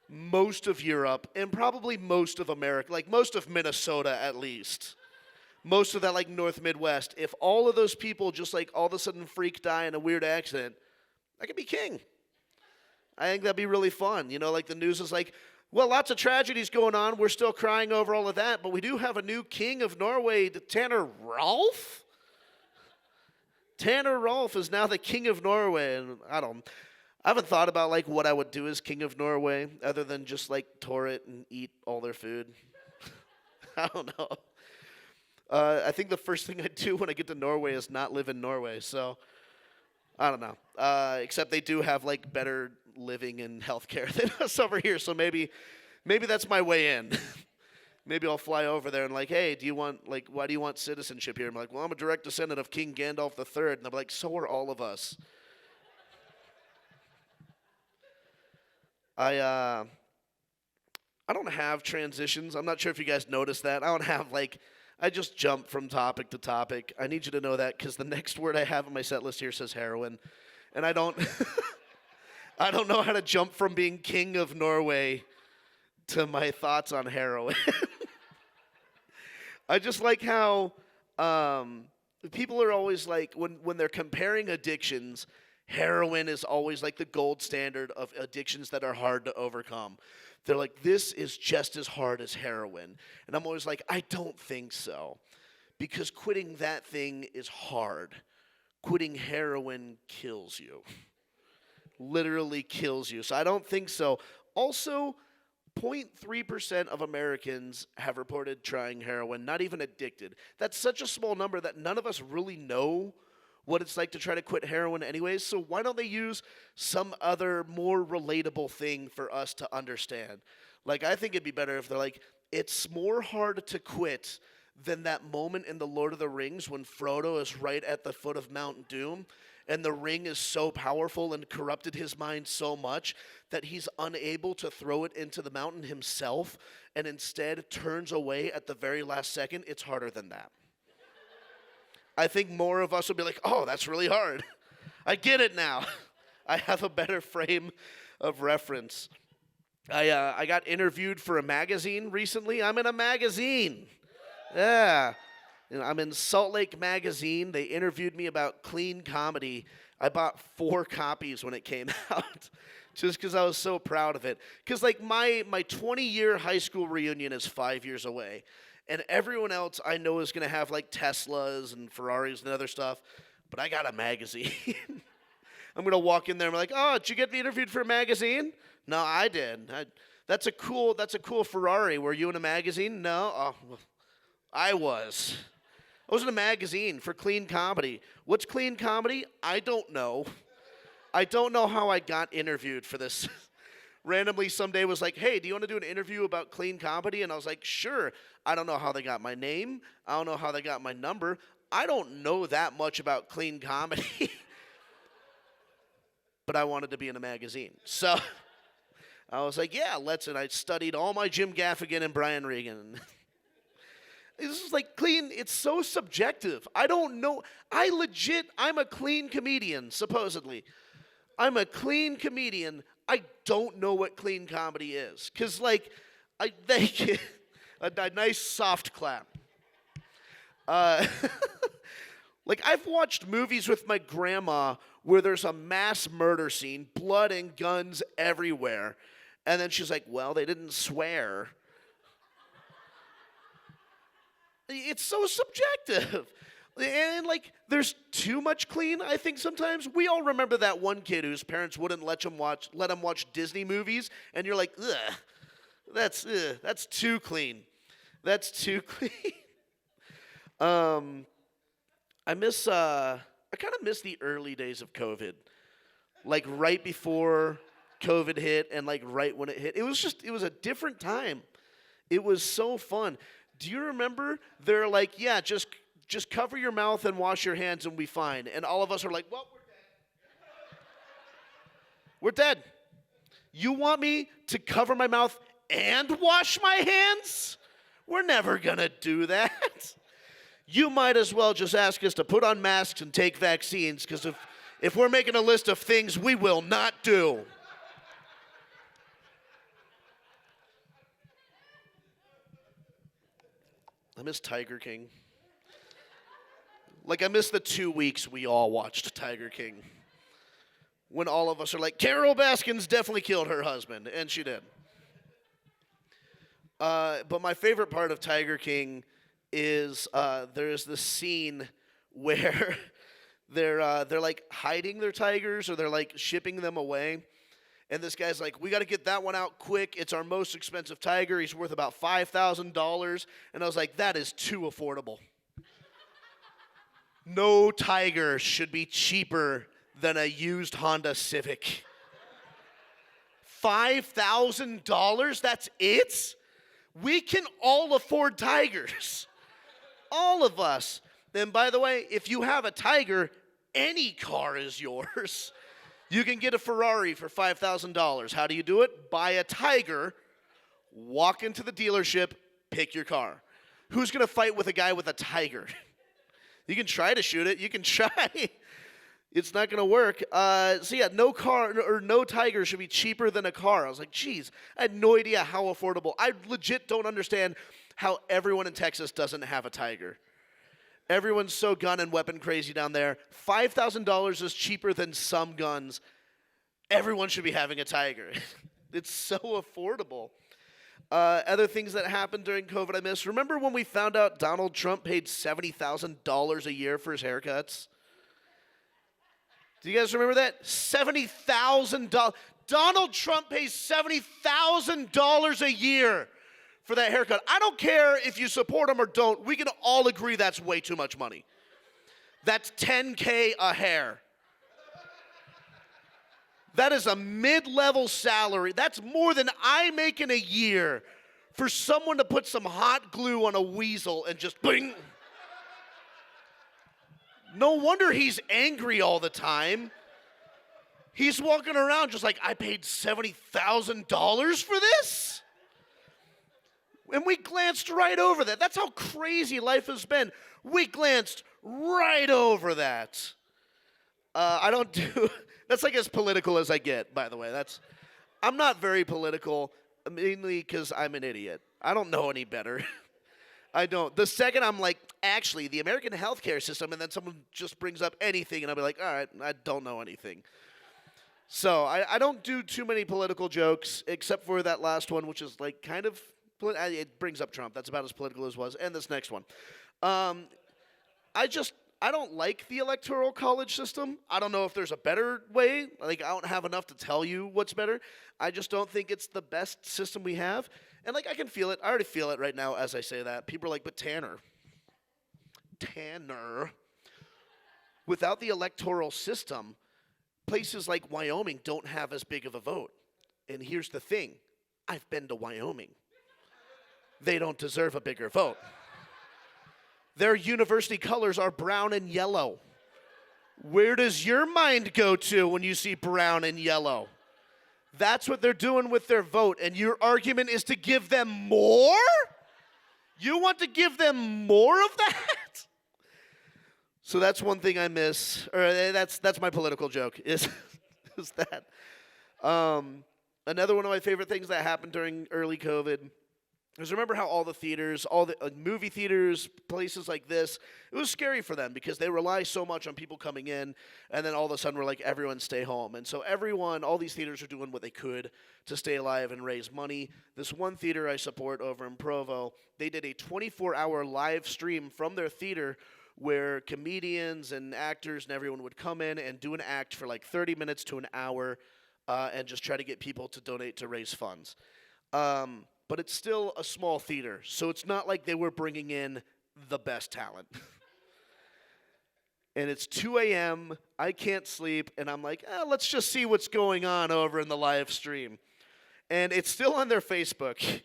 S4: Most of Europe and probably most of America, like most of Minnesota at least. Most of that like North Midwest. If all of those people just like all of a sudden freak die in a weird accident, I could be king. I think that'd be really fun. You know, like the news is like, well, lots of tragedies going on. We're still crying over all of that, but we do have a new king of Norway, Tanner Rolf. Tanner Rolf is now the king of Norway, and I haven't thought about like what I would do as king of Norway, other than just like tour it and eat all their food. I don't know. I think the first thing I'd do when I get to Norway is not live in Norway. So I don't know. Except they do have like better living and healthcare than us over here, so maybe that's my way in. Maybe I'll fly over there and like, hey, why do you want citizenship here? I'm like, well, I'm a direct descendant of King Gandalf III, and they're like, so are all of us. I don't have transitions. I'm not sure if you guys noticed that. I don't have like, I just jump from topic to topic. I need you to know that because the next word I have on my set list here says heroin, and I don't. I don't know how to jump from being king of Norway to my thoughts on heroin. I just like how people are always like, when they're comparing addictions, heroin is always like the gold standard of addictions that are hard to overcome. They're like, this is just as hard as heroin. And I'm always like, I don't think so. Because quitting that thing is hard. Quitting heroin kills you. Literally kills you. So I don't think so. Also, 0.3% of Americans have reported trying heroin, not even addicted. That's such a small number that none of us really know what it's like to try to quit heroin anyways. So why don't they use some other more relatable thing for us to understand? Like, I think it'd be better if they're like, it's more hard to quit than that moment in The Lord of the Rings when Frodo is right at the foot of Mount Doom. And the ring is so powerful and corrupted his mind so much that he's unable to throw it into the mountain himself and instead turns away at the very last second. It's harder than that. I think more of us will be like, oh, that's really hard. I get it now. I have a better frame of reference. I got interviewed for a magazine recently. I'm in a magazine. Yeah. You know, I'm in Salt Lake Magazine. They interviewed me about clean comedy. I bought 4 copies when it came out just because I was so proud of it. Because, like, my 20-year high school reunion is 5 years away. And everyone else I know is going to have, like, Teslas and Ferraris and other stuff. But I got a magazine. I'm going to walk in there and be like, oh, did you get interviewed for a magazine? No, I did. That's a cool Ferrari. Were you in a magazine? No? Oh, well, I was. I was in a magazine for clean comedy. What's clean comedy? I don't know. I don't know how I got interviewed for this. Randomly someday was like, hey, do you want to do an interview about clean comedy? And I was like, sure. I don't know how they got my name. I don't know how they got my number. I don't know that much about clean comedy. but I wanted to be in a magazine. So I was like, yeah, let's. And I studied all my Jim Gaffigan and Brian Regan. This is like clean. It's so subjective. I don't know. I'm a clean comedian, supposedly. I'm a clean comedian. I don't know what clean comedy is. Because, like, thank you. A nice soft clap. Like, I've watched movies with my grandma where there's a mass murder scene, blood and guns everywhere. And then she's like, well, they didn't swear. It's so subjective. And, like, there's too much clean, I think, sometimes. We all remember that one kid whose parents wouldn't let him watch Disney movies, and you're like, ugh, that's too clean. That's too clean. I kind of miss the early days of COVID. Like, right before COVID hit and, like, right when it hit. It was a different time. It was so fun. Do you remember? They're like, yeah, just cover your mouth and wash your hands and we'll be fine. And all of us are like, well, we're dead. You want me to cover my mouth and wash my hands? We're never going to do that. You might as well just ask us to put on masks and take vaccines, because if we're making a list of things we will not do. I miss Tiger King. Like, I miss the 2 weeks we all watched Tiger King. When all of us are like, Carol Baskins definitely killed her husband, and she did. But my favorite part of Tiger King is there's this scene where they're like hiding their tigers, or they're like shipping them away. And this guy's like, we got to get that one out quick. It's our most expensive tiger. He's worth about $5,000. And I was like, that is too affordable. No tiger should be cheaper than a used Honda Civic. $5,000? That's it? We can all afford tigers. All of us. And by the way, if you have a tiger, any car is yours. You can get a Ferrari for $5,000. How do you do it? Buy a tiger, walk into the dealership, pick your car. Who's going to fight with a guy with a tiger? You can try to shoot it. You can try. It's not going to work. So yeah, no car or no tiger should be cheaper than a car. I was like, geez, I had no idea how affordable. I legit don't understand how everyone in Texas doesn't have a tiger. Everyone's so gun and weapon crazy down there. $5,000 is cheaper than some guns. Everyone should be having a tiger. It's so affordable. Other things that happened during COVID I miss. Remember when we found out Donald Trump paid $70,000 a year for his haircuts? Do you guys remember that? $70,000. Donald Trump pays $70,000 a year for that haircut. I don't care if you support him or don't. We can all agree that's way too much money. That's $10K a hair. That is a mid-level salary. That's more than I make in a year for someone to put some hot glue on a weasel and just bing. No wonder he's angry all the time. He's walking around just like, I paid $70,000 for this? And we glanced right over that. That's how crazy life has been. We glanced right over that. That's like as political as I get, by the way. I'm not very political, mainly because I'm an idiot. I don't know any better. I don't. The second I'm like, actually, the American healthcare system, and then someone just brings up anything, and I'll be like, all right, I don't know anything. So I don't do too many political jokes, except for that last one, which is like kind of, it brings up Trump. That's about as political as was. And this next one. I don't like the Electoral College system. I don't know if there's a better way. Like, I don't have enough to tell you what's better. I just don't think it's the best system we have. And, like, I can feel it. I already feel it right now as I say that. People are like, but Tanner. Without the electoral system, places like Wyoming don't have as big of a vote. And here's the thing. I've been to Wyoming. They don't deserve a bigger vote. Their university colors are brown and yellow. Where does your mind go to when you see brown and yellow? That's what they're doing with their vote, and your argument is to give them more? You want to give them more of that? So that's one thing I miss, or that's my political joke, is that. Another one of my favorite things that happened during early COVID is remember how all the theaters, all the movie theaters, places like this, it was scary for them because they rely so much on people coming in, and then all of a sudden we're like, everyone stay home. And so all these theaters are doing what they could to stay alive and raise money. This one theater I support over in Provo, they did a 24-hour live stream from their theater where comedians and actors and everyone would come in and do an act for like 30 minutes to an hour and just try to get people to donate to raise funds. But it's still a small theater, so it's not like they were bringing in the best talent. And it's 2 a.m., I can't sleep, and I'm like, let's just see what's going on over in the live stream. And it's still on their Facebook.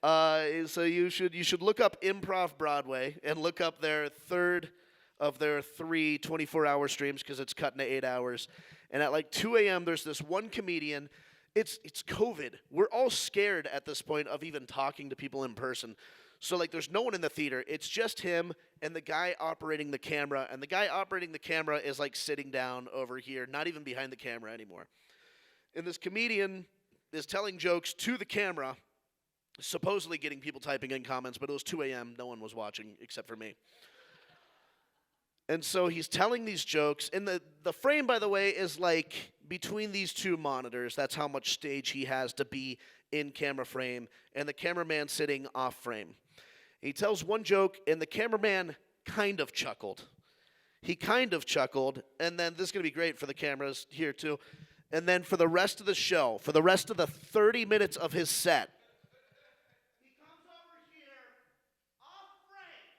S4: So you should look up Improv Broadway and look up their third of their 3 24-hour streams because it's cut into 8 hours. And at like 2 a.m., there's this one comedian. It's COVID. We're all scared at this point of even talking to people in person. So, like, there's no one in the theater. It's just him and the guy operating the camera. And the guy operating the camera is, like, sitting down over here, not even behind the camera anymore. And this comedian is telling jokes to the camera, supposedly getting people typing in comments, but it was 2 a.m. No one was watching except for me. And so he's telling these jokes. And the frame, by the way, is, like, between these two monitors. That's how much stage he has to be in camera frame, and the cameraman sitting off frame. He tells one joke, and the cameraman kind of chuckled. He kind of chuckled, and then this is going to be great for the cameras here too. And then for the rest of the show, for the rest of the 30 minutes of his set, he comes over here, off frame,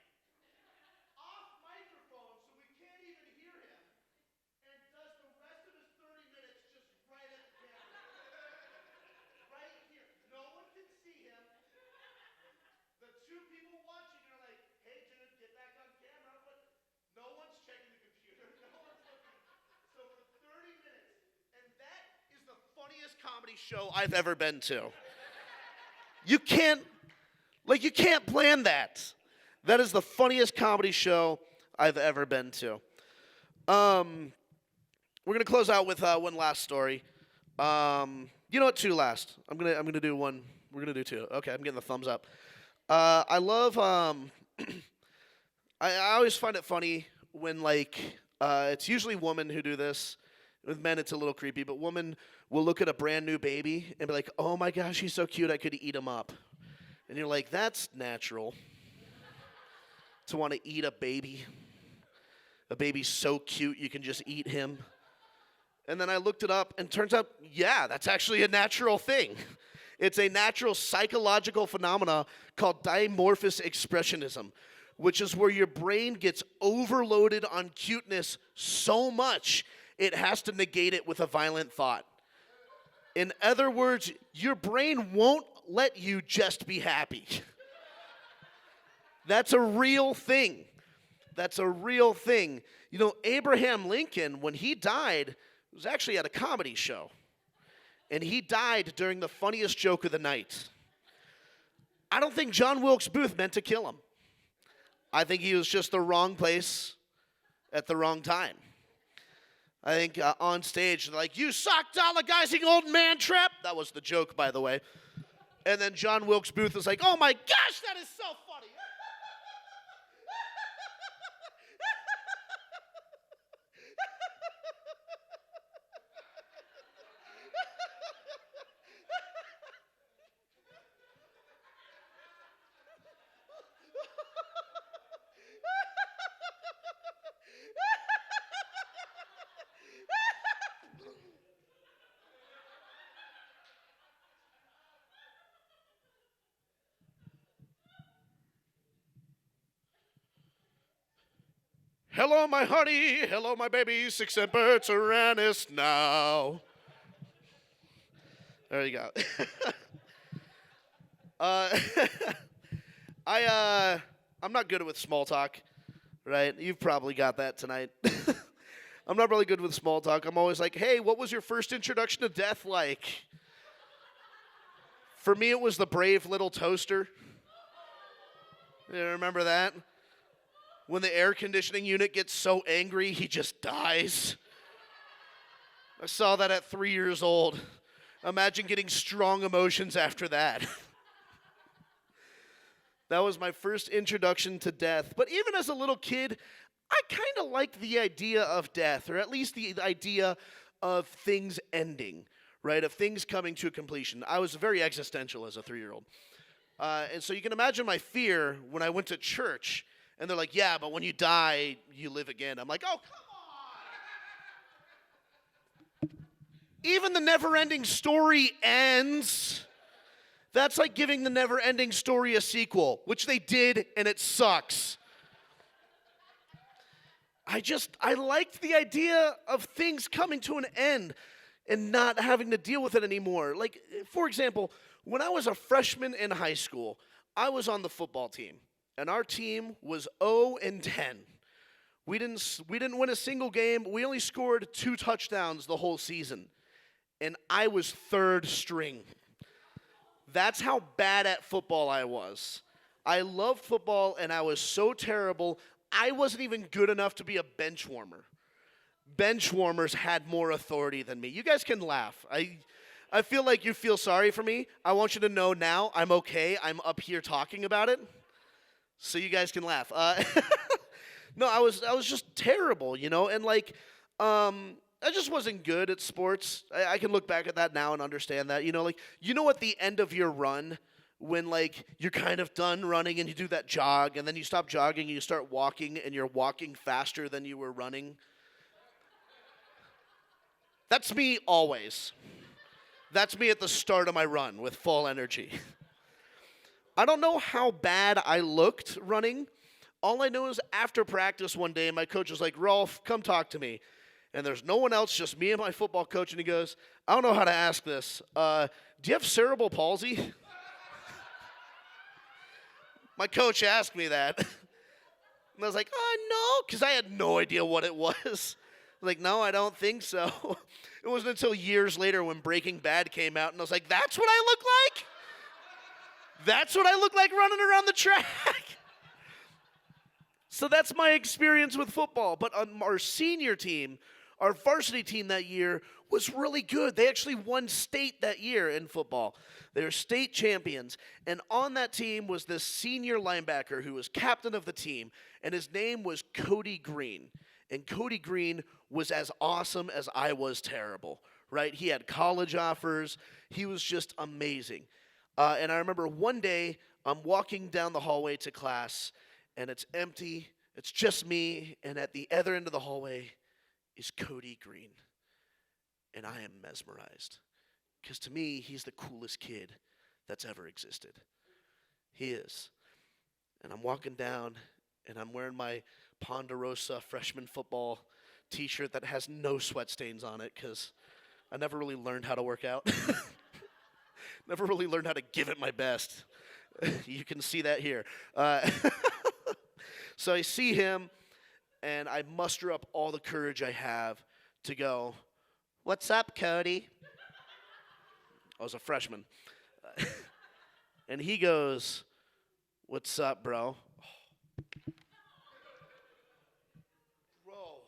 S4: off microphone, so we can't even hear him, and does the rest of his 30 minutes just right at the camera. Right here. No one can see him. The two people watching are like, hey, dude, get back on camera. But no one's checking the computer. No one's looking. So for 30 minutes, and that is the funniest comedy show I've ever been to. You can't plan that. That is the funniest comedy show I've ever been to. We're gonna close out with one last story. You know what? 2 last. I'm gonna do one. We're gonna do 2. Okay, I'm getting the thumbs up. I love. I always find it funny when it's usually women who do this. With men, it's a little creepy, but women will look at a brand new baby and be like, "Oh my gosh, he's so cute, I could eat him up." And you're like, "That's natural to want to eat a baby. A baby's so cute, you can just eat him." And then I looked it up, and turns out, yeah, that's actually a natural thing. It's a natural psychological phenomena called dimorphous expressionism, which is where your brain gets overloaded on cuteness so much it has to negate it with a violent thought. In other words, your brain won't let you just be happy. That's a real thing. That's a real thing. You know, Abraham Lincoln, when he died, was actually at a comedy show. And he died during the funniest joke of the night. I don't think John Wilkes Booth meant to kill him. I think he was just the wrong place at the wrong time. I think on stage, they're like, "You sock-dollar-gizing old man trap." That was the joke, by the way. And then John Wilkes Booth was like, "Oh my gosh, that is so funny." Hello, my honey. Hello, my baby. 6 Semper Tyrannis now. There you go. I'm not good with small talk, right? You've probably got that tonight. I'm not really good with small talk. I'm always like, hey, what was your first introduction to death like? For me, it was the brave little toaster. You remember that? When the air conditioning unit gets so angry, he just dies. I saw that at 3 years old. Imagine getting strong emotions after that. That was my first introduction to death. But even as a little kid, I kind of liked the idea of death, or at least the idea of things ending, right? Of things coming to a completion. I was very existential as a 3-year-old. And so you can imagine my fear when I went to church, and they're like, yeah, but when you die, you live again. I'm like, oh, come on. Even the never-ending story ends. That's like giving the never-ending story a sequel, which they did, and it sucks. I liked the idea of things coming to an end and not having to deal with it anymore. Like, for example, when I was a freshman in high school, I was on the football team, and our team was 0-10. We didn't win a single game. We only scored 2 touchdowns the whole season, and I was 3rd string. That's how bad at football I was. I loved football, and I was so terrible, I wasn't even good enough to be a bench warmer. Bench warmers had more authority than me. You guys can laugh. I feel like you feel sorry for me. I want you to know now I'm okay. I'm up here talking about it, so you guys can laugh. No, I was just terrible, and I just wasn't good at sports. I can look back at that now and understand that, at the end of your run, when you're kind of done running and you do that jog, and then you stop jogging and you start walking, and you're walking faster than you were running. That's me always. That's me at the start of my run with full energy. I don't know how bad I looked running. All I know is after practice one day, my coach was like, Rolf, come talk to me. And there's no one else, just me and my football coach, and he goes, I don't know how to ask this. Do you have cerebral palsy? My coach asked me that. And I was like, no, because I had no idea what it was. Like, no, I don't think so. It wasn't until years later when Breaking Bad came out, and I was like, that's what I look like? That's what I look like running around the track? So that's my experience with football. But on our senior team, our varsity team that year was really good. They actually won state that year in football. They were state champions. And on that team was this senior linebacker who was captain of the team, and his name was Cody Green. And Cody Green was as awesome as I was terrible, right? He had college offers. He was just amazing. And I remember one day I'm walking down the hallway to class, and it's empty. It's just me, and at the other end of the hallway is Cody Green. And I am mesmerized, because to me, he's the coolest kid that's ever existed. He is. And I'm walking down, and I'm wearing my Ponderosa freshman football t-shirt that has no sweat stains on it, because I never really learned how to work out. Never really learned how to give it my best. You can see that here. So I see him, and I muster up all the courage I have to go, "What's up, Cody?" I was a freshman. And he goes, "What's up, bro?" Bro.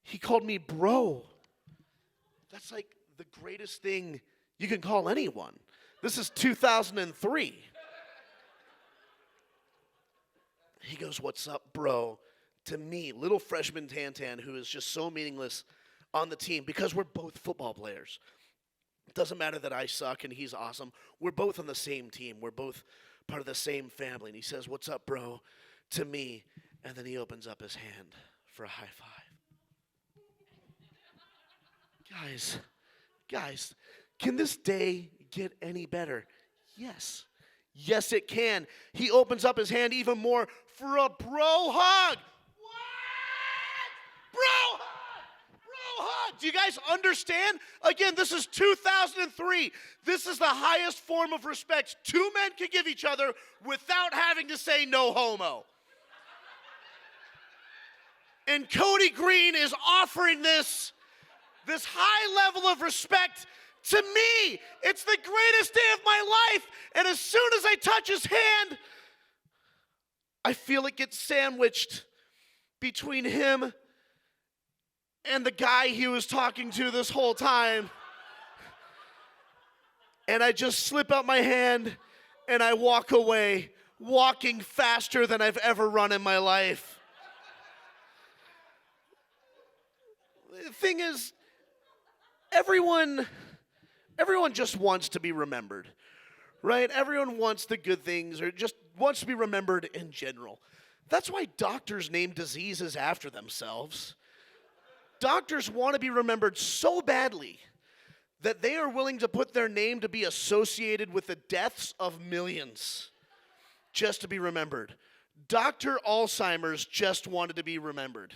S4: He called me bro. That's like the greatest thing you can call anyone. This is 2003. He goes, "What's up, bro?" to me, little freshman Tantan, who is just so meaningless on the team, because we're both football players. It doesn't matter that I suck and he's awesome. We're both on the same team. We're both part of the same family. And he says, "What's up, bro?" to me, and then he opens up his hand for a high five. Guys, can this day get any better? Yes. Yes, it can. He opens up his hand even more for a bro hug. What? Bro hug! Bro hug! Do you guys understand? Again, this is 2003. This is the highest form of respect two men can give each other without having to say no homo. And Cody Green is offering this high level of respect to me. It's the greatest day of my life. And as soon as I touch his hand, I feel it get sandwiched between him and the guy he was talking to this whole time. And I just slip out my hand and I walk away, walking faster than I've ever run in my life. The thing is, everyone just wants to be remembered, right? Everyone wants the good things or just wants to be remembered in general. That's why doctors name diseases after themselves. Doctors want to be remembered so badly that they are willing to put their name to be associated with the deaths of millions just to be remembered. Dr. Alzheimer's just wanted to be remembered.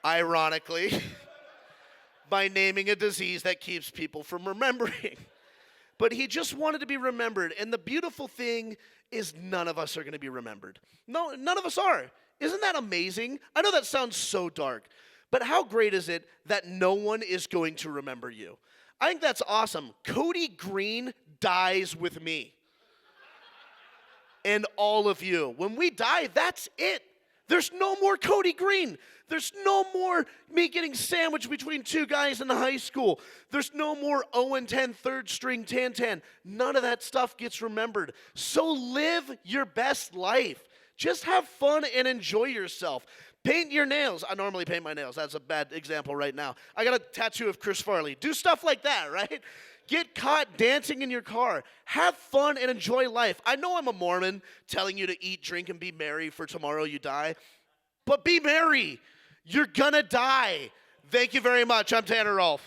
S4: Ironically, by naming a disease that keeps people from remembering. But he just wanted to be remembered. And the beautiful thing is none of us are going to be remembered. No, none of us are. Isn't that amazing? I know that sounds so dark, but how great is it that no one is going to remember you? I think that's awesome. Cody Green dies with me. And all of you. When we die, that's it. There's no more Cody Green. There's no more me getting sandwiched between two guys in high school. There's no more 0-10 third string Tan. None of that stuff gets remembered. So live your best life. Just have fun and enjoy yourself. Paint your nails. I normally paint my nails. That's a bad example right now. I got a tattoo of Chris Farley. Do stuff like that, right? Get caught dancing in your car. Have fun and enjoy life. I know I'm a Mormon telling you to eat, drink, and be merry for tomorrow you die. But be merry. You're gonna die. Thank you very much. I'm Tanner Rolfe.